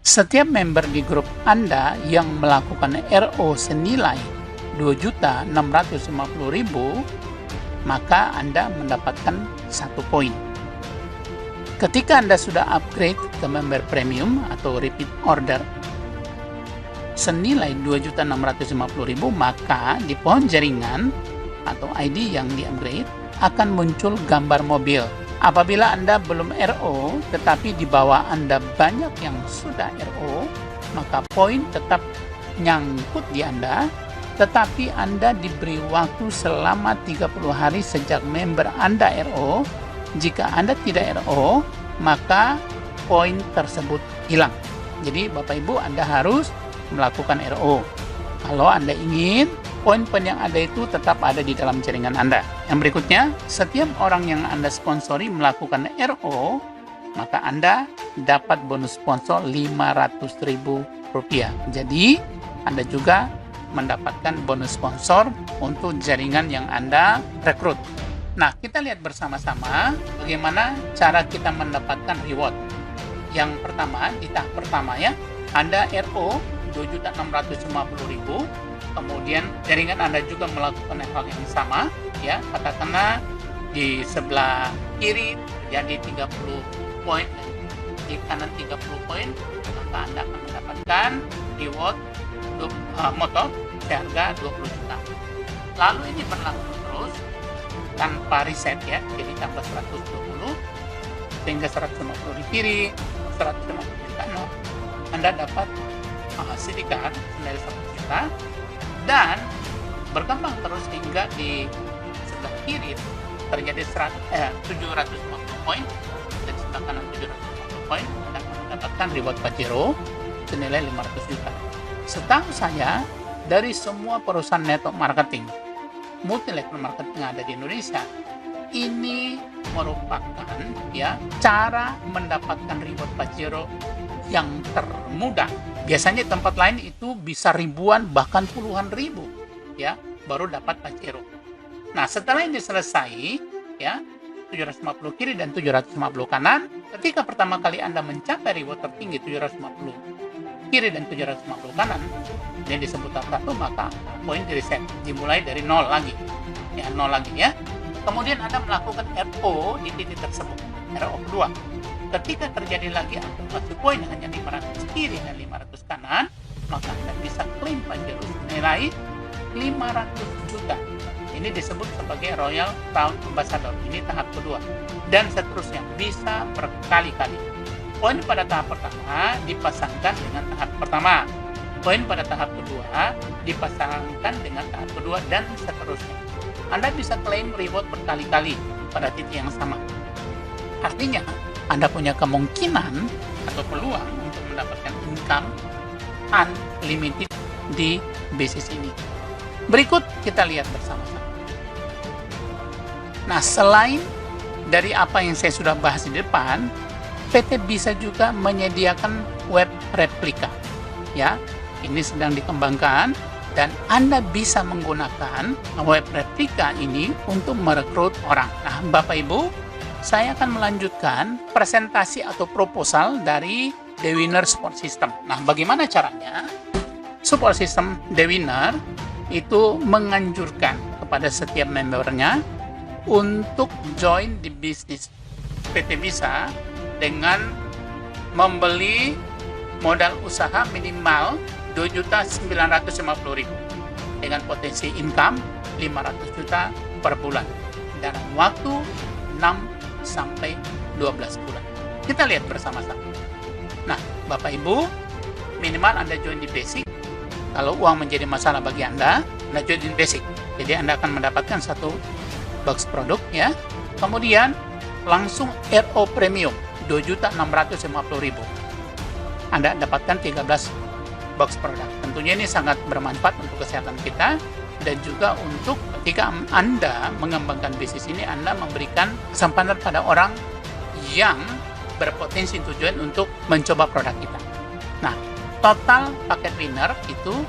Setiap member di grup Anda yang melakukan RO senilai 2.650.000, maka Anda mendapatkan 1 poin. Ketika Anda sudah upgrade ke member premium atau repeat order senilai 2.650.000, maka di pohon jaringan atau ID yang di-upgrade akan muncul gambar mobil. Apabila Anda belum RO, tetapi di bawah Anda banyak yang sudah RO, maka poin tetap nyangkut di Anda, tetapi Anda diberi waktu selama 30 hari sejak member Anda RO. Jika Anda tidak RO, maka poin tersebut hilang. Jadi Bapak Ibu, Anda harus melakukan RO. Kalau Anda ingin poin-poin yang ada itu tetap ada di dalam jaringan Anda. Yang berikutnya, setiap orang yang Anda sponsori melakukan RO, maka Anda dapat bonus sponsor Rp500.000. Jadi, Anda juga mendapatkan bonus sponsor untuk jaringan yang Anda rekrut. Nah, kita lihat bersama-sama bagaimana cara kita mendapatkan reward. Yang pertama, di tahap pertama, ya, Anda RO 2.650.000, kemudian jaringan Anda juga melakukan hal yang sama, ya, katakanlah di sebelah kiri jadi 30 poin, di kanan 30 poin, maka Anda akan mendapatkan reward motor seharga 20 juta. Lalu ini berlangsung terus tanpa reset, ya, jadi tambah 120 sehingga 150 di kiri, 150 di kanan, Anda dapat sindikat senilai 1 juta dan berkembang terus hingga di sebelah kiri terjadi 750 poin dan sebelah kanan 750 poin, Anda akan mendapatkan reward Pajero senilai 500 juta. Setahu saya, dari semua perusahaan network marketing, multi level marketing yang ada di Indonesia, ini merupakan, ya, cara mendapatkan reward Pajero yang termudah. Biasanya tempat lain itu bisa ribuan bahkan puluhan ribu, ya, baru dapat Pajero. Nah, setelah ini selesai, ya, 750 kiri dan 750 kanan, ketika pertama kali Anda mencapai reward tertinggi 750 kiri dan 750 kanan, yang disebut tahap 1, maka poin di reset, dimulai dari 0 lagi. Ya, 0 lagi ya. Kemudian Anda melakukan RO di titik tersebut, RO kedua. Ketika terjadi lagi akumulasi poin hanya 500 kiri dan 500 kanan, maka Anda bisa klaim Pajero senilai 500 juta. Ini disebut sebagai Royal Crown Ambassador. Ini tahap kedua. Dan seterusnya, bisa berkali-kali. Poin pada tahap pertama dipasangkan dengan tahap pertama. Poin pada tahap kedua dipasangkan dengan tahap kedua, dan seterusnya. Anda bisa klaim reward berkali-kali pada titik yang sama. Artinya, Anda punya kemungkinan atau peluang untuk mendapatkan income unlimited di bisnis ini. Berikut kita lihat bersama-sama. Nah, selain dari apa yang saya sudah bahas di depan, PT bisa juga menyediakan web replika. Ya, ini sedang dikembangkan dan Anda bisa menggunakan web replika ini untuk merekrut orang. Nah, Bapak Ibu, saya akan melanjutkan presentasi atau proposal dari The Winner Support System. Nah, bagaimana caranya? Support System The Winner itu menganjurkan kepada setiap membernya untuk join di bisnis PT Bisa dengan membeli modal usaha minimal 2.950.000 dengan potensi income 500 juta per bulan dalam waktu 6 sampai 12 bulan. Kita lihat bersama-sama. Nah, Bapak Ibu, minimal Anda join di basic. Kalau uang menjadi masalah bagi Anda join di basic. Jadi Anda akan mendapatkan satu box produk ya. Kemudian langsung RO premium 2.650.000. Anda dapatkan 13 box produk. Tentunya ini sangat bermanfaat untuk kesehatan kita dan juga untuk ketika Anda mengembangkan bisnis ini, Anda memberikan kesempatan pada orang yang berpotensi tujuan untuk mencoba produk kita. Nah, total paket winner itu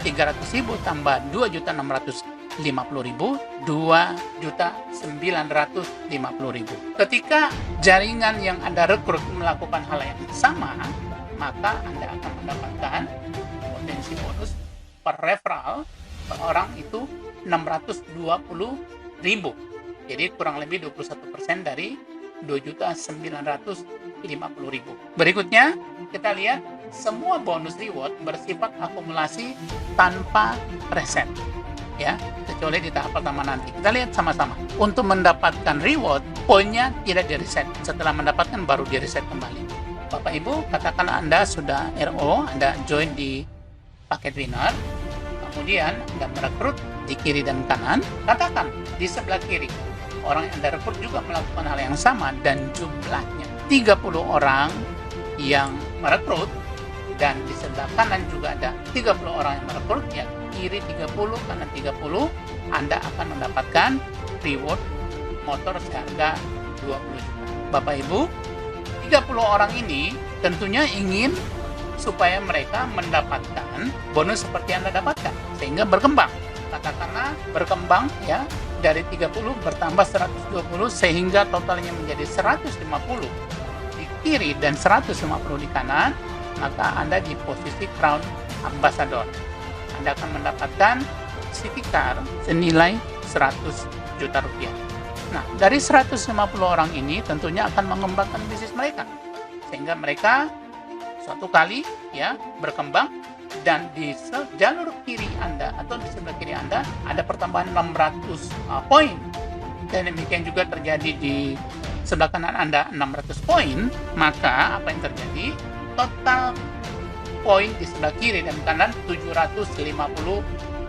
300.000 tambah 2.650.000, 2.950.000. Ketika jaringan yang Anda rekrut melakukan hal yang sama, maka Anda akan mendapatkan potensi bonus per referral per orang itu 620.000. Jadi kurang lebih 21% dari 2.950.000. Berikutnya kita lihat semua bonus reward bersifat akumulasi tanpa reset. Ya, kecuali di tahap pertama nanti. Kita lihat sama-sama. Untuk mendapatkan reward, poinnya tidak di-reset. Setelah mendapatkan baru di-reset kembali. Bapak Ibu, katakan Anda sudah RO, Anda join di paket winner, kemudian Anda merekrut di kiri dan kanan, katakan di sebelah kiri orang yang Anda rekrut juga melakukan hal yang sama dan jumlahnya 30 orang yang merekrut, dan di sebelah kanan juga ada 30 orang yang merekrut, ya kiri 30, kanan 30, Anda akan mendapatkan reward motor seharga 20 juta. Bapak Ibu, 30 orang ini tentunya ingin supaya mereka mendapatkan bonus seperti Anda dapatkan, sehingga berkembang. Katakanlah berkembang ya, dari 30 bertambah 120 sehingga totalnya menjadi 150 di kiri dan 150 di kanan, maka Anda di posisi Crown Ambassador. Anda akan mendapatkan city car senilai 100 juta rupiah. Nah, dari 150 orang ini tentunya akan mengembangkan bisnis mereka, sehingga mereka suatu kali ya berkembang, dan di jalur kiri Anda atau di sebelah kiri Anda ada pertambahan 600 poin, dan demikian juga terjadi di sebelah kanan Anda 600 poin. Maka apa yang terjadi? Total poin di sebelah kiri dan kanan 750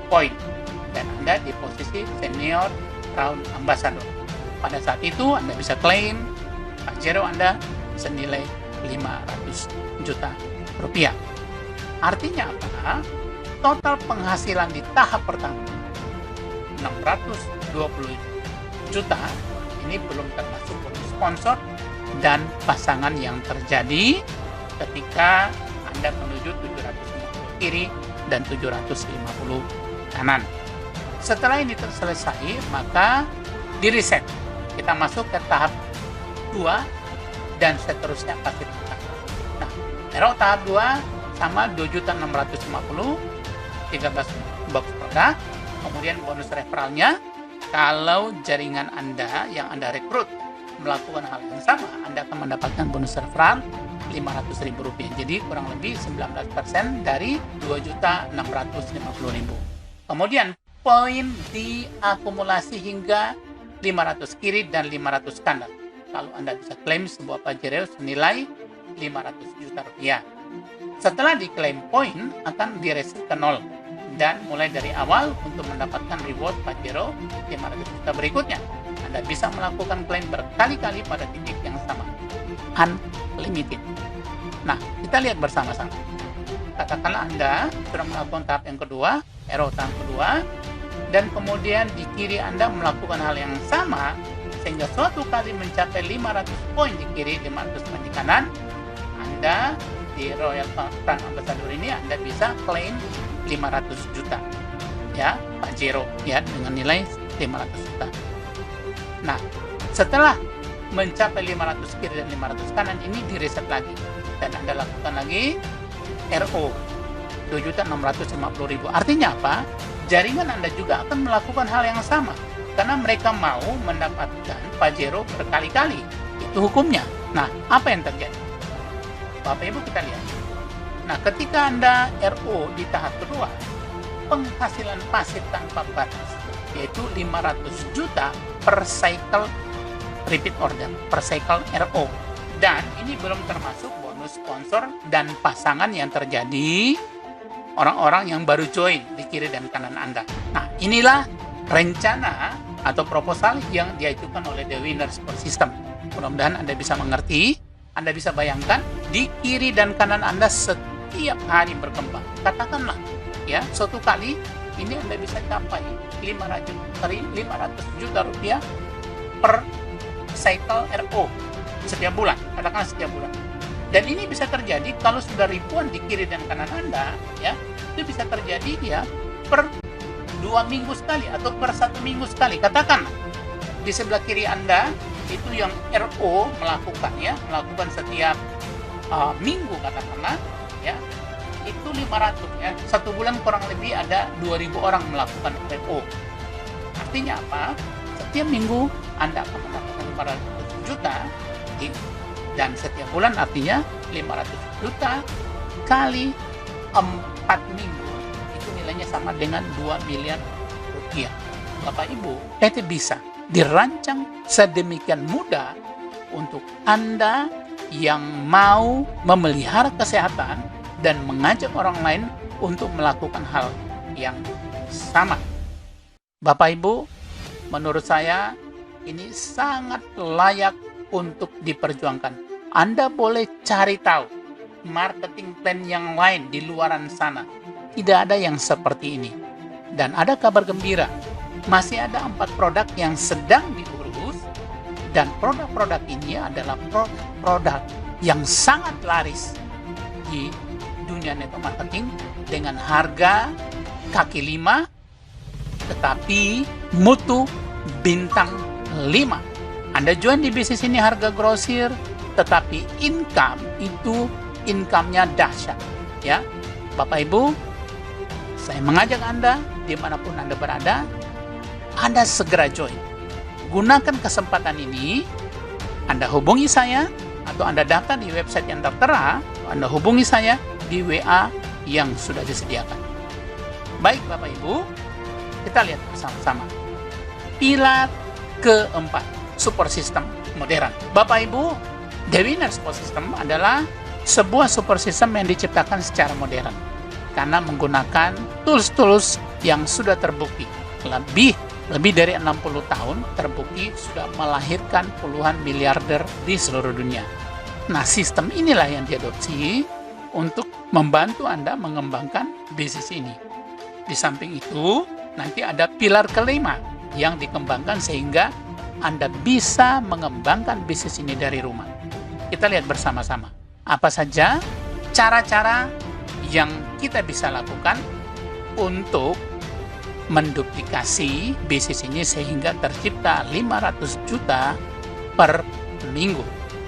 poin, dan Anda di posisi senior Crown Ambassador. Pada saat itu Anda bisa klaim Pajero Anda senilai 500 juta rupiah. Artinya apa? Total penghasilan di tahap pertama 620 juta, ini belum termasuk bonus sponsor dan pasangan yang terjadi ketika Anda menuju 750 kiri dan 750 kanan. Setelah ini selesai, maka di reset. Kita masuk ke tahap 2 dan seterusnya pasti tetap. Nah, RO tahap 2 sama 2.650, 13 box produk, kemudian bonus referralnya. Kalau jaringan Anda yang Anda rekrut melakukan hal yang sama, Anda akan mendapatkan bonus referral Rp500.000. Jadi kurang lebih 19% dari 2.650.000. Kemudian poin diakumulasi hingga 500 kiri dan 500 kanan. Kalau Anda bisa klaim sebuah Pajero senilai Rp500 juta. Setelah diklaim, poin akan direset ke 0 dan mulai dari awal untuk mendapatkan reward Pajero 500 juta berikutnya. Anda bisa melakukan klaim berkali-kali pada titik yang sama. Unlimited. Nah, kita lihat bersama-sama. Katakanlah Anda sudah melakukan tahap yang kedua, RO tahap kedua, dan kemudian di kiri Anda melakukan hal yang sama, sehingga suatu kali mencapai 500 poin di kiri, 500 poin di kanan, Anda di Royal Crown Ambassador ini Anda bisa klaim 500 juta. Ya, Pajero ya, dengan nilai 500 juta. Nah, setelah mencapai 500 kiri dan 500 kanan ini direset lagi dan Anda lakukan lagi RO 2.650.000. Artinya apa? Jaringan Anda juga akan melakukan hal yang sama karena mereka mau mendapatkan Pajero berkali-kali. Itu hukumnya. Nah, apa yang terjadi? Bapak Ibu, kita lihat. Nah, ketika Anda RO di tahap kedua, penghasilan pasif tanpa batas yaitu 500 juta per cycle repeat order, per cycle RO. Dan ini belum termasuk bonus sponsor dan pasangan yang terjadi orang-orang yang baru join di kiri dan kanan Anda. Nah, inilah rencana atau proposal yang diajukan oleh The Winner Support System. Mudah-mudahan Anda bisa mengerti, Anda bisa bayangkan di kiri dan kanan Anda setiap hari berkembang. Katakanlah, ya, suatu kali ini Anda bisa capai 500 juta rupiah per cycle RO setiap bulan, katakanlah setiap bulan. Dan ini bisa terjadi kalau sudah ribuan di kiri dan kanan Anda, ya, itu bisa terjadi ya per 2 minggu sekali atau per 1 minggu sekali. Katakanlah di sebelah kiri Anda itu yang RO melakukan setiap minggu, katakanlah, ya, itu 500 ya. Satu bulan kurang lebih ada 2.000 orang melakukan RO. Artinya apa? Setiap minggu Anda akan mendapatkan 500 juta dan setiap bulan artinya 500 juta kali 4 minggu itu nilainya sama dengan 2 miliar rupiah. Bapak Ibu, itu bisa dirancang sedemikian mudah untuk Anda yang mau memelihara kesehatan dan mengajak orang lain untuk melakukan hal yang sama. Bapak Ibu, menurut saya ini sangat layak untuk diperjuangkan. Anda boleh cari tahu marketing plan yang lain di luaran sana. Tidak ada yang seperti ini. Dan ada kabar gembira, masih ada 4 produk yang sedang diurus, dan produk-produk ini adalah produk yang sangat laris di dunia network marketing dengan harga kaki 5 tetapi mutu bintang 5. Anda join di bisnis ini harga grosir tetapi income-nya dahsyat, ya. Bapak Ibu, saya mengajak Anda dimanapun Anda berada, Anda segera join. Gunakan kesempatan ini, Anda hubungi saya atau Anda daftar di website yang tertera, Anda hubungi saya di WA yang sudah disediakan. Baik Bapak Ibu, kita lihat bersama-sama. Pilar keempat, support system modern. Bapak Ibu, The Winner Support System adalah sebuah support system yang diciptakan secara modern karena menggunakan tools-tools yang sudah terbukti. Lebih dari 60 tahun terbukti sudah melahirkan puluhan miliarder di seluruh dunia. Nah, sistem inilah yang diadopsi untuk membantu Anda mengembangkan bisnis ini. Di samping itu, nanti ada pilar kelima yang dikembangkan sehingga Anda bisa mengembangkan bisnis ini dari rumah. Kita lihat bersama-sama apa saja cara-cara yang kita bisa lakukan untuk menduplikasi bisnis ini sehingga tercipta 500 juta per minggu,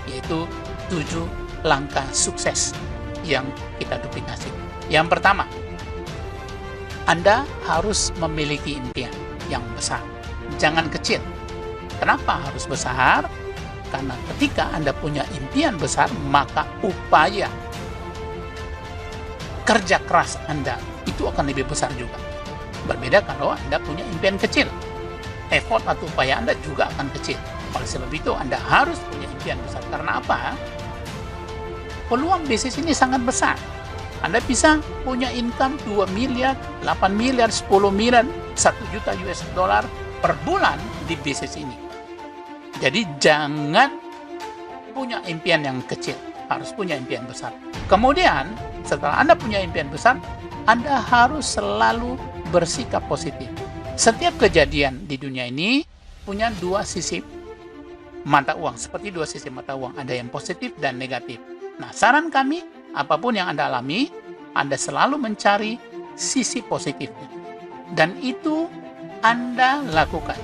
yaitu 7 langkah sukses yang kita duplikasi. Yang pertama, Anda harus memiliki impian yang besar. Jangan kecil. Kenapa harus besar? Karena ketika Anda punya impian besar, maka upaya kerja keras Anda itu akan lebih besar juga. Berbeda kalau Anda punya impian kecil. Effort atau upaya Anda juga akan kecil. Oleh sebab itu, Anda harus punya impian besar. Karena apa? Peluang bisnis ini sangat besar. Anda bisa punya income 2 miliar, 8 miliar, 10 miliar, 1 juta US dollar per bulan di bisnis ini. Jadi jangan punya impian yang kecil, harus punya impian besar. Kemudian, setelah Anda punya impian besar, Anda harus selalu bersikap positif. Setiap kejadian di dunia ini punya dua sisi mata uang, seperti dua sisi mata uang, ada yang positif dan negatif. Nah, saran kami, apapun yang Anda alami, Anda selalu mencari sisi positifnya. Dan itu Anda lakukan.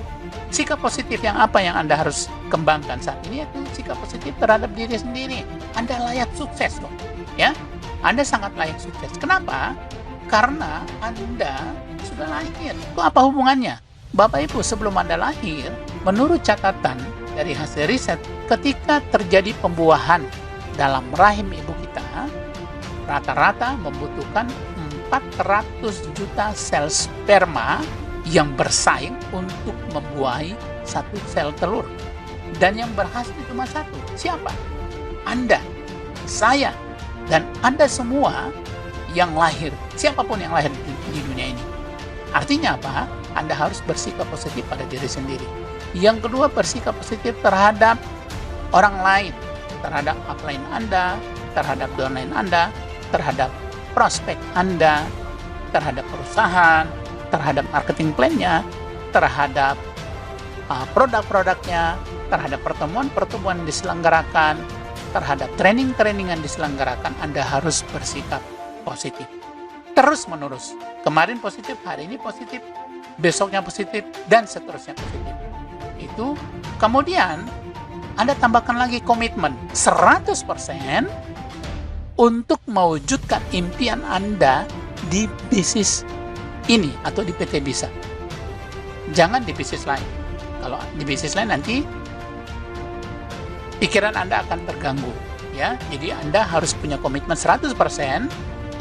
Sikap positif yang apa yang Anda harus kembangkan saat ini? Itu sikap positif terhadap diri sendiri. Anda layak sukses loh. Ya, Anda sangat layak sukses. Kenapa? Karena Anda sudah lahir. Itu apa hubungannya? Bapak Ibu, sebelum Anda lahir, menurut catatan dari hasil riset, ketika terjadi pembuahan dalam rahim ibu kita, rata-rata membutuhkan 400 juta sel sperma yang bersaing untuk membuahi satu sel telur. Dan yang berhasil cuma satu. Siapa? Anda, saya, dan Anda semua yang lahir. Siapapun yang lahir di dunia ini. Artinya apa? Anda harus bersikap positif pada diri sendiri. Yang kedua, bersikap positif terhadap orang lain. Terhadap upline Anda, terhadap downline Anda, terhadap prospek Anda, terhadap perusahaan, terhadap marketing plan-nya, terhadap produk-produknya, terhadap pertemuan-pertemuan yang diselenggarakan, terhadap training-training yang diselenggarakan. Anda harus bersikap positif. Terus menerus. Kemarin positif, hari ini positif, besoknya positif, dan seterusnya positif. Itu kemudian Anda tambahkan lagi komitmen 100% untuk mewujudkan impian Anda di bisnis ini atau di PT Bisa. Jangan di bisnis lain. Kalau di bisnis lain nanti pikiran Anda akan terganggu, ya. Jadi Anda harus punya komitmen 100%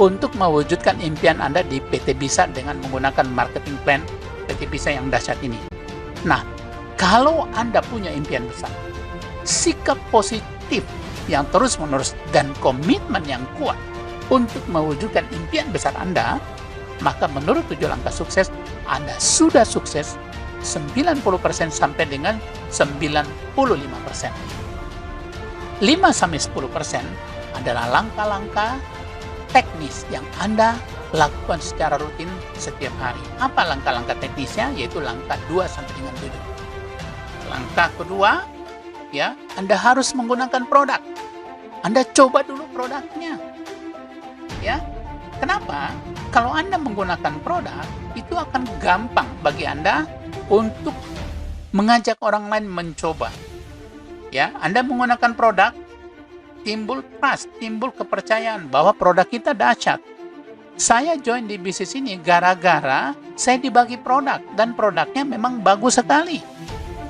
untuk mewujudkan impian Anda di PT Bisa dengan menggunakan marketing plan PT Bisa yang dahsyat ini. Nah, kalau Anda punya impian besar, sikap positif yang terus-menerus dan komitmen yang kuat untuk mewujudkan impian besar Anda, maka menurut 7 langkah sukses, Anda sudah sukses 90% sampai dengan 95%. 5-10% adalah langkah-langkah teknis yang Anda lakukan secara rutin setiap hari. Apa langkah-langkah teknisnya? Yaitu langkah 2-7. Langkah kedua, ya, Anda harus menggunakan produk. Anda coba dulu produknya. Ya. Kenapa? Kalau Anda menggunakan produk, itu akan gampang bagi Anda untuk mengajak orang lain mencoba. Ya, Anda menggunakan produk, timbul trust, timbul kepercayaan bahwa produk kita dahsyat. Saya join di bisnis ini gara-gara saya dibagi produk dan produknya memang bagus sekali.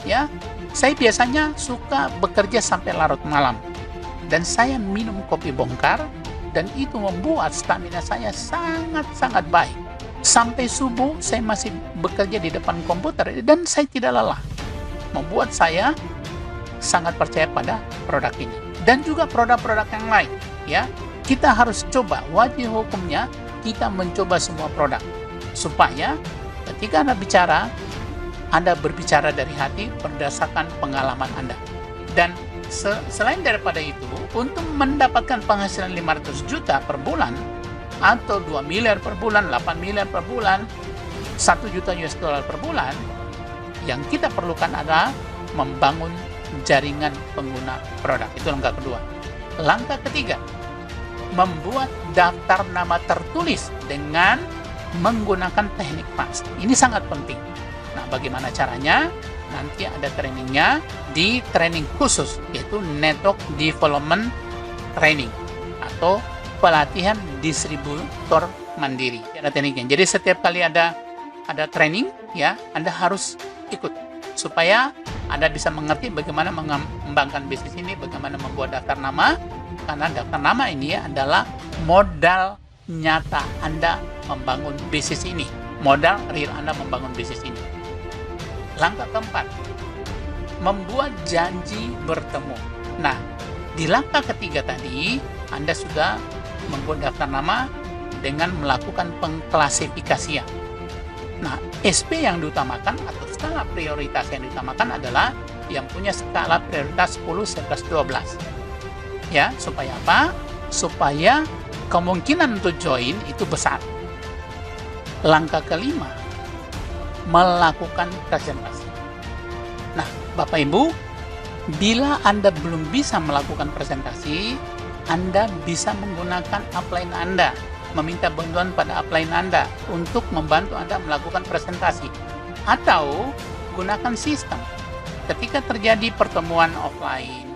Ya, saya biasanya suka bekerja sampai larut malam dan saya minum kopi bongkar dan itu membuat stamina saya sangat-sangat baik. Sampai subuh saya masih bekerja di depan komputer dan saya tidak lelah. Membuat saya sangat percaya pada produk ini dan juga produk-produk yang lain. Ya, kita harus coba, wajib hukumnya kita mencoba semua produk supaya ketika Anda berbicara dari hati berdasarkan pengalaman Anda. Dan selain daripada itu, untuk mendapatkan penghasilan 500 juta per bulan atau 2 miliar per bulan, 8 miliar per bulan, 1 juta US dollar per bulan, yang kita perlukan adalah membangun jaringan pengguna produk. Itu langkah kedua. Langkah ketiga, membuat daftar nama tertulis dengan menggunakan teknik FAST. Ini sangat penting. Nah, bagaimana caranya? Nanti ada trainingnya di training khusus, yaitu Network Development training atau pelatihan distributor mandiri. Ada tekniknya. Jadi setiap kali ada training, ya, Anda harus ikut supaya Anda bisa mengerti bagaimana mengembangkan bisnis ini, bagaimana membuat daftar nama, karena daftar nama ini adalah modal nyata Anda membangun bisnis ini, modal real Anda membangun bisnis ini. Langkah keempat, membuat janji bertemu. Nah, di langkah ketiga tadi, Anda sudah membuat daftar nama dengan melakukan pengklasifikasian. Nah, SP yang diutamakan atau skala prioritas yang diutamakan adalah yang punya skala prioritas 10, 11, 12. Ya, supaya apa? Supaya kemungkinan untuk join itu besar. Langkah kelima, melakukan presentasi. Nah, Bapak Ibu, bila Anda belum bisa melakukan presentasi, Anda bisa menggunakan upline Anda, meminta bantuan pada upline Anda untuk membantu Anda melakukan presentasi. Atau gunakan sistem. Ketika terjadi pertemuan offline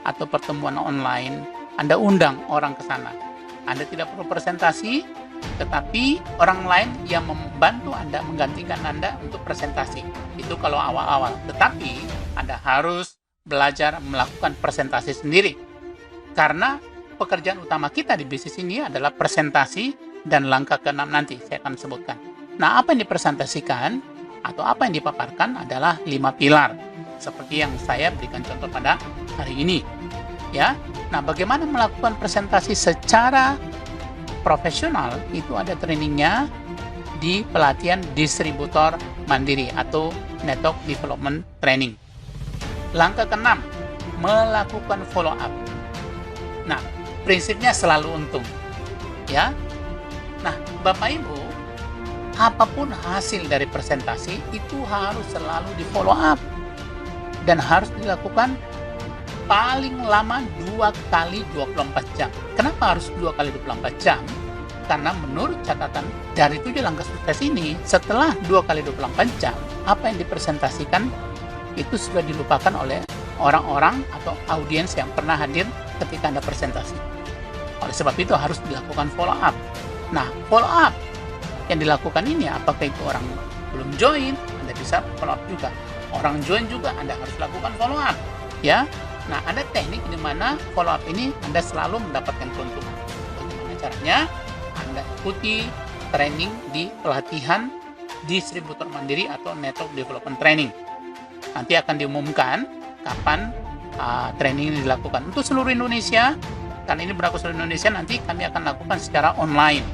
atau pertemuan online, Anda undang orang ke sana. Anda tidak perlu presentasi, tetapi orang lain yang membantu Anda, menggantikan Anda untuk presentasi. Itu kalau awal-awal. Tetapi Anda harus belajar melakukan presentasi sendiri. Karena pekerjaan utama kita di bisnis ini adalah presentasi, dan langkah ke-6 nanti saya akan sebutkan. Nah, apa yang dipresentasikan atau apa yang dipaparkan adalah 5 pilar. Seperti yang saya berikan contoh pada hari ini. Ya. Nah, bagaimana melakukan presentasi secara profesional, itu ada trainingnya di pelatihan distributor mandiri atau network development training. Langkah ke-6, melakukan follow up. Nah, prinsipnya selalu untung. Ya. Nah, Bapak Ibu, apapun hasil dari presentasi itu harus selalu di follow up dan harus dilakukan paling lama 2 kali 24 jam. Kenapa harus 2 kali 24 jam? Karena menurut catatan dari 7 langkah sukses ini, setelah 2 kali 24 jam, apa yang dipresentasikan itu sudah dilupakan oleh orang-orang atau audiens yang pernah hadir ketika Anda presentasi. Oleh sebab itu harus dilakukan follow up. Nah, follow up yang dilakukan ini, apakah itu orang belum join, Anda bisa follow up juga. Orang join juga Anda harus lakukan follow up. Ya. Nah, ada teknik di mana follow up ini Anda selalu mendapatkan keuntungan. Bagaimana caranya? Anda ikuti training di pelatihan distributor mandiri atau network development training. Nanti akan diumumkan kapan training ini dilakukan. Untuk seluruh Indonesia, karena ini berlaku seluruh Indonesia, nanti kami akan lakukan secara online.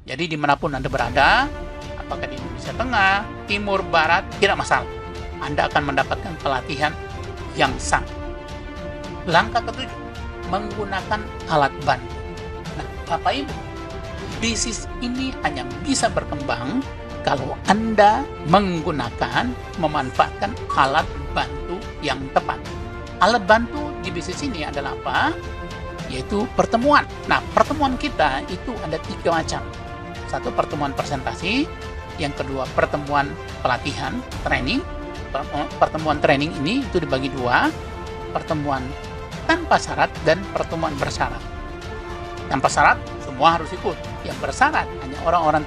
Jadi dimanapun Anda berada, apakah di Indonesia Tengah, Timur, Barat, tidak masalah. Anda akan mendapatkan pelatihan yang sah. Langkah ke-7, menggunakan alat bantu. Nah, Bapak Ibu, bisnis ini hanya bisa berkembang kalau Anda memanfaatkan alat bantu yang tepat. Alat bantu di bisnis ini adalah apa? Yaitu pertemuan. Nah, pertemuan kita itu ada 3 macam. Satu, pertemuan presentasi. Yang kedua, pertemuan pelatihan, training. Pertemuan training ini itu dibagi 2. Pertemuan tanpa syarat dan pertemuan bersyarat. Tanpa syarat, semua harus ikut. Yang bersyarat, hanya orang-orang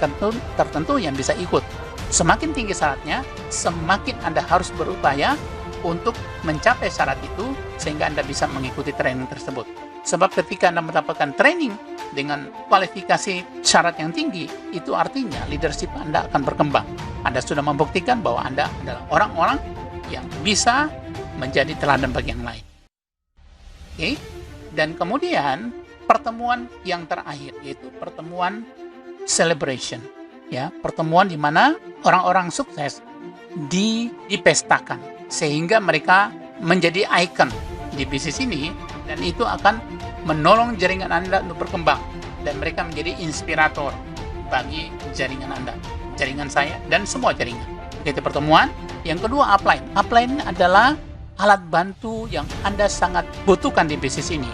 tertentu yang bisa ikut. Semakin tinggi syaratnya, semakin Anda harus berupaya untuk mencapai syarat itu, sehingga Anda bisa mengikuti training tersebut. Sebab ketika Anda mendapatkan training dengan kualifikasi syarat yang tinggi, itu artinya leadership Anda akan berkembang. Anda sudah membuktikan bahwa Anda adalah orang-orang yang bisa menjadi teladan bagi yang lain. Oke? Dan kemudian pertemuan yang terakhir, yaitu pertemuan celebration. Ya, pertemuan di mana orang-orang sukses dipestakan sehingga mereka menjadi ikon di bisnis ini, dan itu akan menolong jaringan Anda untuk berkembang dan mereka menjadi inspirator bagi jaringan Anda, jaringan saya, dan semua jaringan. Itu pertemuan. Yang kedua, upline. Upline adalah alat bantu yang Anda sangat butuhkan di bisnis ini.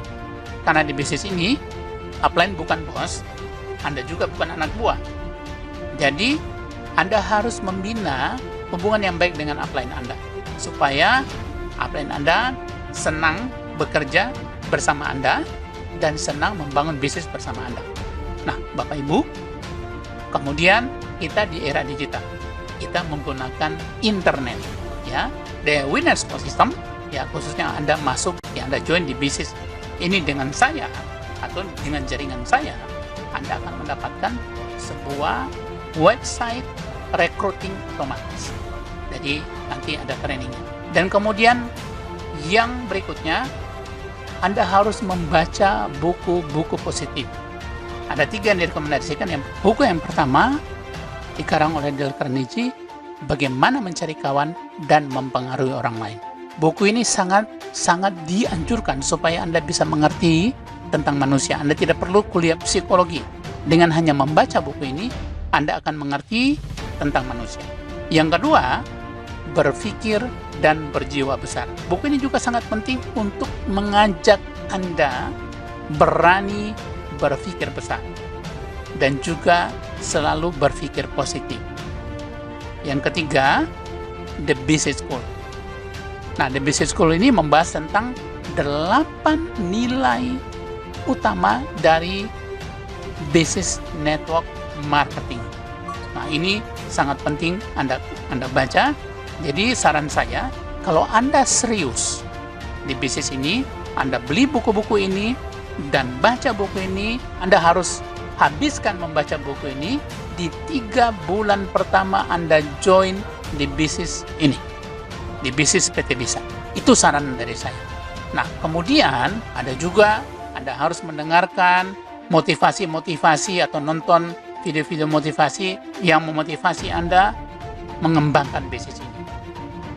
Karena di bisnis ini, upline bukan bos, Anda juga bukan anak buah. Jadi, Anda harus membina hubungan yang baik dengan upline Anda, supaya upline Anda senang bekerja bersama Anda dan senang membangun bisnis bersama Anda. Nah, Bapak Ibu, kemudian kita di era digital, kita menggunakan internet, ya. The Winner Support System, ya, khususnya Anda masuk, ya, Anda join di bisnis ini dengan saya atau dengan jaringan saya, Anda akan mendapatkan sebuah website recruiting otomatis. Jadi nanti ada trainingnya. Dan kemudian yang berikutnya, Anda harus membaca buku-buku positif. Ada 3 yang direkomendasikan. Buku yang pertama dikarang oleh Dale Carnegie, Bagaimana Mencari Kawan dan Mempengaruhi Orang Lain. Buku ini sangat dianjurkan supaya Anda bisa mengerti tentang manusia. Anda tidak perlu kuliah psikologi. Dengan hanya membaca buku ini, Anda akan mengerti tentang manusia. Yang kedua, Berpikir dan Berjiwa Besar. Buku ini juga sangat penting untuk mengajak Anda berani berpikir besar dan juga selalu berpikir positif. Yang ketiga, The Business School. Nah, The Business School ini membahas tentang 8 nilai utama dari business network marketing. Nah, ini sangat penting Anda baca. Jadi saran saya, kalau Anda serius di bisnis ini, Anda beli buku-buku ini dan baca buku ini. Anda harus habiskan membaca buku ini di 3 bulan pertama Anda join di bisnis ini, di bisnis PT Bisa. Itu saran dari saya. Nah, kemudian ada juga Anda harus mendengarkan motivasi-motivasi atau nonton video-video motivasi yang memotivasi Anda mengembangkan bisnis ini.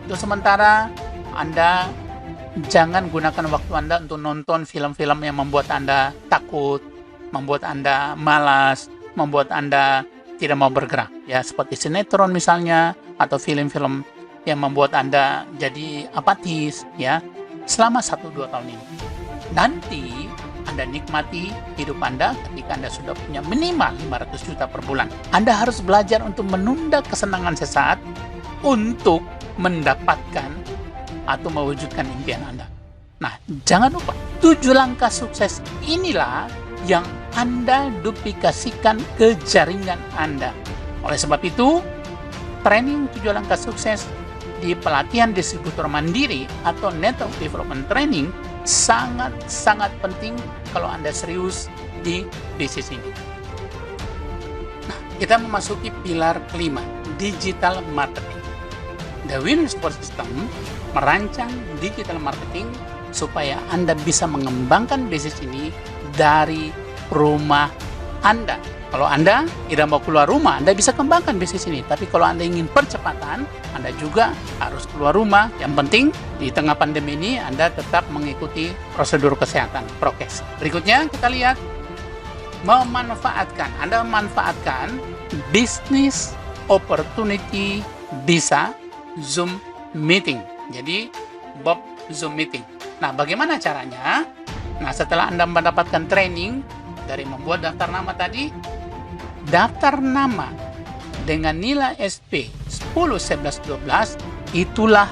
Untuk sementara, Anda jangan gunakan waktu Anda untuk nonton film-film yang membuat Anda takut, membuat Anda malas, membuat Anda tidak mau bergerak, ya, seperti sinetron misalnya, atau film-film yang membuat Anda jadi apatis, ya, selama 1-2 tahun ini. Nanti Anda nikmati hidup Anda ketika Anda sudah punya minimal 500 juta per bulan. Anda harus belajar untuk menunda kesenangan sesaat untuk mendapatkan atau mewujudkan impian Anda. Nah, jangan lupa 7 langkah sukses inilah yang Anda duplikasikan ke jaringan Anda. Oleh sebab itu, training 7 langkah sukses di pelatihan distributor mandiri atau network development training sangat penting kalau Anda serius di bisnis ini. Nah, kita memasuki pilar kelima, digital marketing. The Winner Support System merancang digital marketing supaya Anda bisa mengembangkan bisnis ini dari rumah Anda. Kalau Anda tidak mau keluar rumah, Anda bisa kembangkan bisnis ini. Tapi kalau Anda ingin percepatan, Anda juga harus keluar rumah. Yang penting, di tengah pandemi ini, Anda tetap mengikuti prosedur kesehatan, prokes. Berikutnya, kita lihat Anda memanfaatkan business opportunity Bisa Zoom Meeting. Jadi, Bob Zoom Meeting. Nah, bagaimana caranya? Nah, setelah Anda mendapatkan training dari membuat daftar nama tadi, daftar nama dengan nilai SP 10, 11, 12, itulah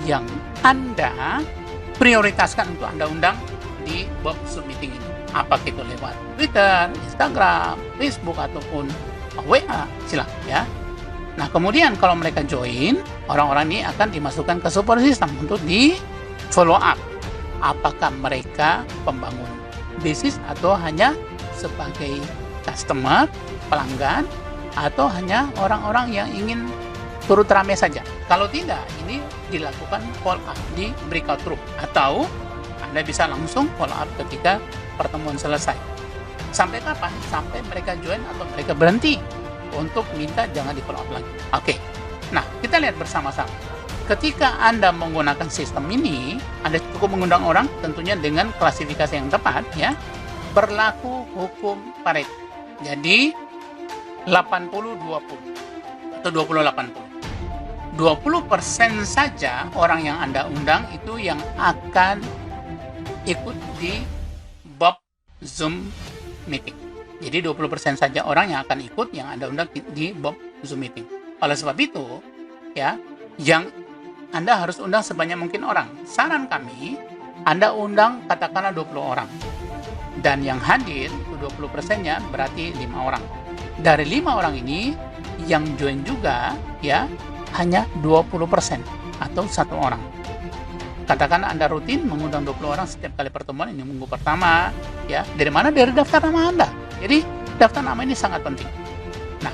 yang Anda prioritaskan untuk Anda undang di Bob Zoom Meeting ini. Apakah itu lewat Twitter, Instagram, Facebook, ataupun WA, silakan ya. Nah, kemudian kalau mereka join, orang-orang ini akan dimasukkan ke support system untuk di follow up. Apakah mereka pembangun bisnis atau hanya sebagai customer, pelanggan, atau hanya orang-orang yang ingin turut rame saja. Kalau tidak, ini dilakukan follow up di breakout room, atau Anda bisa langsung follow up ketika pertemuan selesai. Sampai kapan? Sampai mereka join atau mereka berhenti untuk minta jangan di follow up lagi. Oke. Nah, kita lihat bersama-sama. Ketika Anda menggunakan sistem ini, Anda cukup mengundang orang tentunya dengan klasifikasi yang tepat, ya. Berlaku hukum Pareto. Jadi 80-20 atau 20-80. 20% saja orang yang Anda undang itu yang akan ikut di Bob Zoom Meeting. Jadi 20% saja orang yang akan ikut yang Anda undang di Bob Zoom Meeting. Oleh sebab itu, ya, yang Anda harus undang sebanyak mungkin orang. Saran kami, Anda undang katakanlah 20 orang. Dan yang hadir itu 20%-nya berarti 5 orang. Dari 5 orang ini yang join juga ya hanya 20% atau 1 orang. Katakan Anda rutin mengundang 20 orang setiap kali pertemuan ini minggu pertama ya. Dari mana? Dari daftar nama Anda. Jadi daftar nama ini sangat penting. Nah,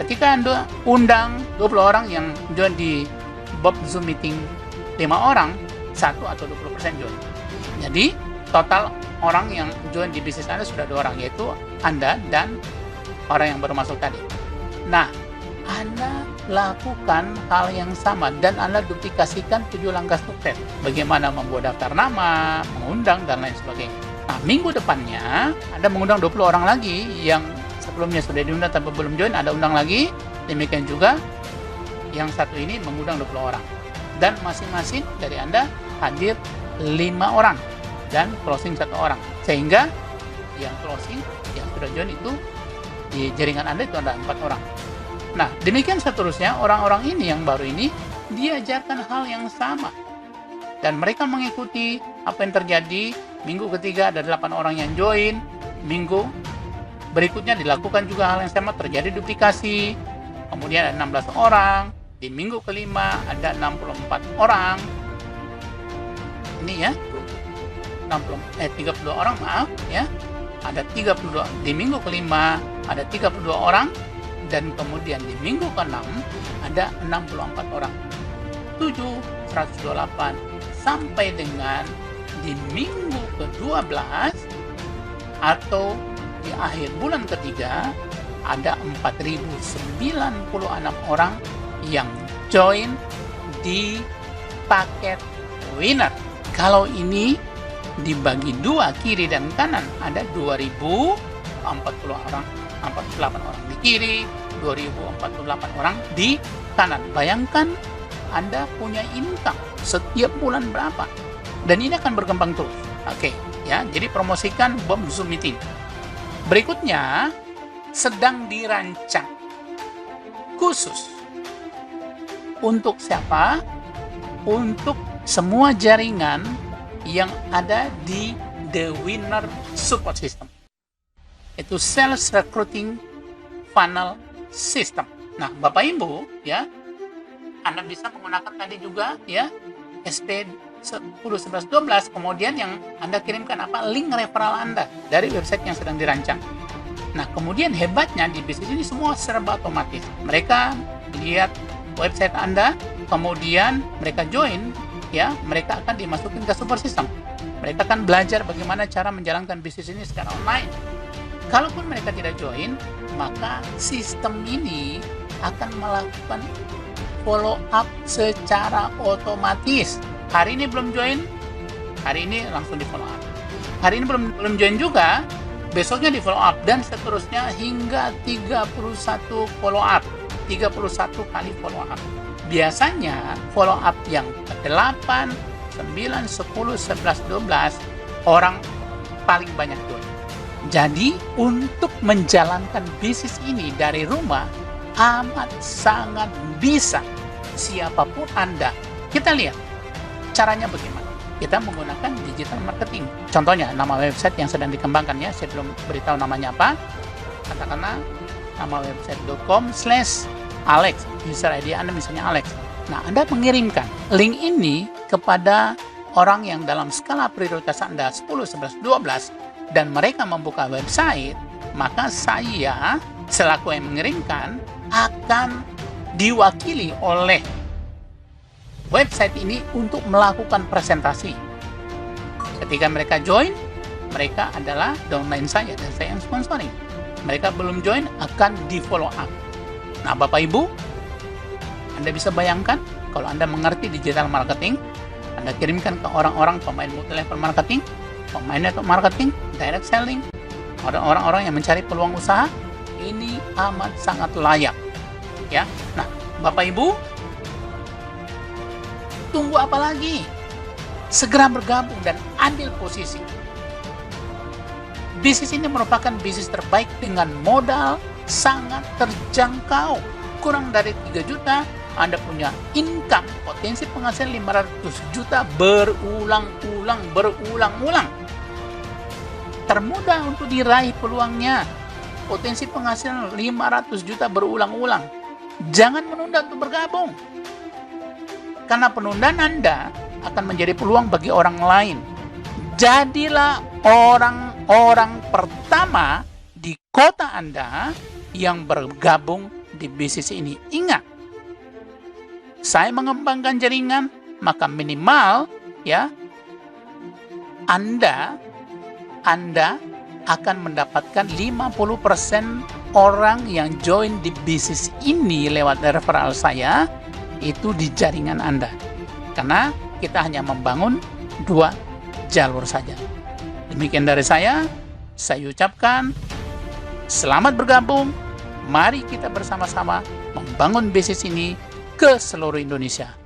ketika Anda undang 20 orang yang join di Bob Zoom meeting 5 orang, 1 atau 20% join. Jadi total orang yang join di bisnis Anda sudah 2 orang, yaitu Anda dan orang yang baru masuk tadi. Nah, Anda lakukan hal yang sama dan Anda duplikasikan 7 langkah sukses. Bagaimana membuat daftar nama, mengundang, dan lain sebagainya. Nah, minggu depannya Anda mengundang 20 orang lagi yang sebelumnya sudah diundang tapi belum join, Anda undang lagi. Demikian juga yang satu ini mengundang 20 orang. Dan masing-masing dari Anda hadir 5 orang dan closing 1 orang. Sehingga yang closing, yang sudah join itu di jaringan Anda itu ada 4 orang. Nah, demikian seterusnya, orang-orang ini yang baru ini diajarkan hal yang sama. Dan mereka mengikuti apa yang terjadi. Minggu ketiga ada 8 orang yang join. Minggu berikutnya dilakukan juga hal yang sama, terjadi duplikasi. Kemudian ada 16 orang. Di minggu kelima ada 64 orang. Ini ya, 32 orang, maaf ya. Ada 32. Di minggu kelima ada 32 orang. Dan kemudian di minggu ke-6 ada 64 orang. 7, 128 sampai dengan di minggu ke-12 atau di akhir bulan ketiga ada 4.096 orang yang join di paket winner. Kalau ini dibagi 2 kiri dan kanan ada 2.048 orang di kiri, 2.048 orang di kanan. Bayangkan Anda punya income setiap bulan berapa, dan ini akan berkembang terus. Oke, ya. Jadi promosikan Bob Zoom meeting. Berikutnya sedang dirancang khusus untuk siapa? Untuk semua jaringan yang ada di The Winner Support System. Itu Sales Recruiting Funnel System. Nah, Bapak Ibu, ya, Anda bisa menggunakan tadi juga, ya, SP 10, 11, 12, kemudian yang Anda kirimkan apa? Link referral Anda dari website yang sedang dirancang. Nah, kemudian hebatnya di bisnis ini semua serba otomatis. Mereka lihat website Anda, kemudian mereka join, ya, mereka akan dimasukin ke super system. Mereka akan belajar bagaimana cara menjalankan bisnis ini secara online. Kalaupun mereka tidak join, maka sistem ini akan melakukan follow up secara otomatis. Hari ini belum join, hari ini langsung di follow up. Hari ini belum join juga, besoknya di follow up, dan seterusnya hingga 31 follow up. 31 kali follow up. Biasanya follow up yang ke-8, 9, 10, 11, 12 orang paling banyak join. Jadi untuk menjalankan bisnis ini dari rumah amat sangat bisa, siapapun Anda. Kita lihat caranya bagaimana. Kita menggunakan digital marketing. Contohnya nama website yang sedang dikembangkan, ya. Saya belum beritahu namanya apa. Katakanlah nama website.com/Alex. User ID Anda misalnya Alex. Nah, Anda mengirimkan link ini kepada orang yang dalam skala prioritas Anda 10, 11, 12 dan mereka membuka website, maka saya selaku yang mengirimkan akan diwakili oleh website ini untuk melakukan presentasi. Ketika mereka join, mereka adalah downline saya dan saya yang sponsoring. Mereka belum join akan di follow up. Nah, Bapak Ibu, Anda bisa bayangkan kalau Anda mengerti digital marketing, Anda kirimkan ke orang-orang pemain multi-level marketing, pemain network marketing, direct selling, orang-orang yang mencari peluang usaha, ini amat sangat layak, ya. Nah, Bapak Ibu, tunggu apa lagi? Segera bergabung dan ambil posisi. Bisnis ini merupakan bisnis terbaik dengan modal sangat terjangkau. Kurang dari 3 juta, Anda punya income, potensi penghasilan 500 juta berulang-ulang. termudah untuk diraih peluangnya. Potensi penghasilan 500 juta berulang-ulang. Jangan menunda untuk bergabung. Karena penundaan Anda akan menjadi peluang bagi orang lain. Jadilah orang-orang pertama di kota Anda yang bergabung di bisnis ini. Ingat, saya mengembangkan jaringan, maka minimal ya Anda akan mendapatkan 50% orang yang join di bisnis ini lewat referral saya itu di jaringan Anda. Karena kita hanya membangun 2 jalur saja. Demikian dari saya ucapkan selamat bergabung. Mari kita bersama-sama membangun bisnis ini ke seluruh Indonesia.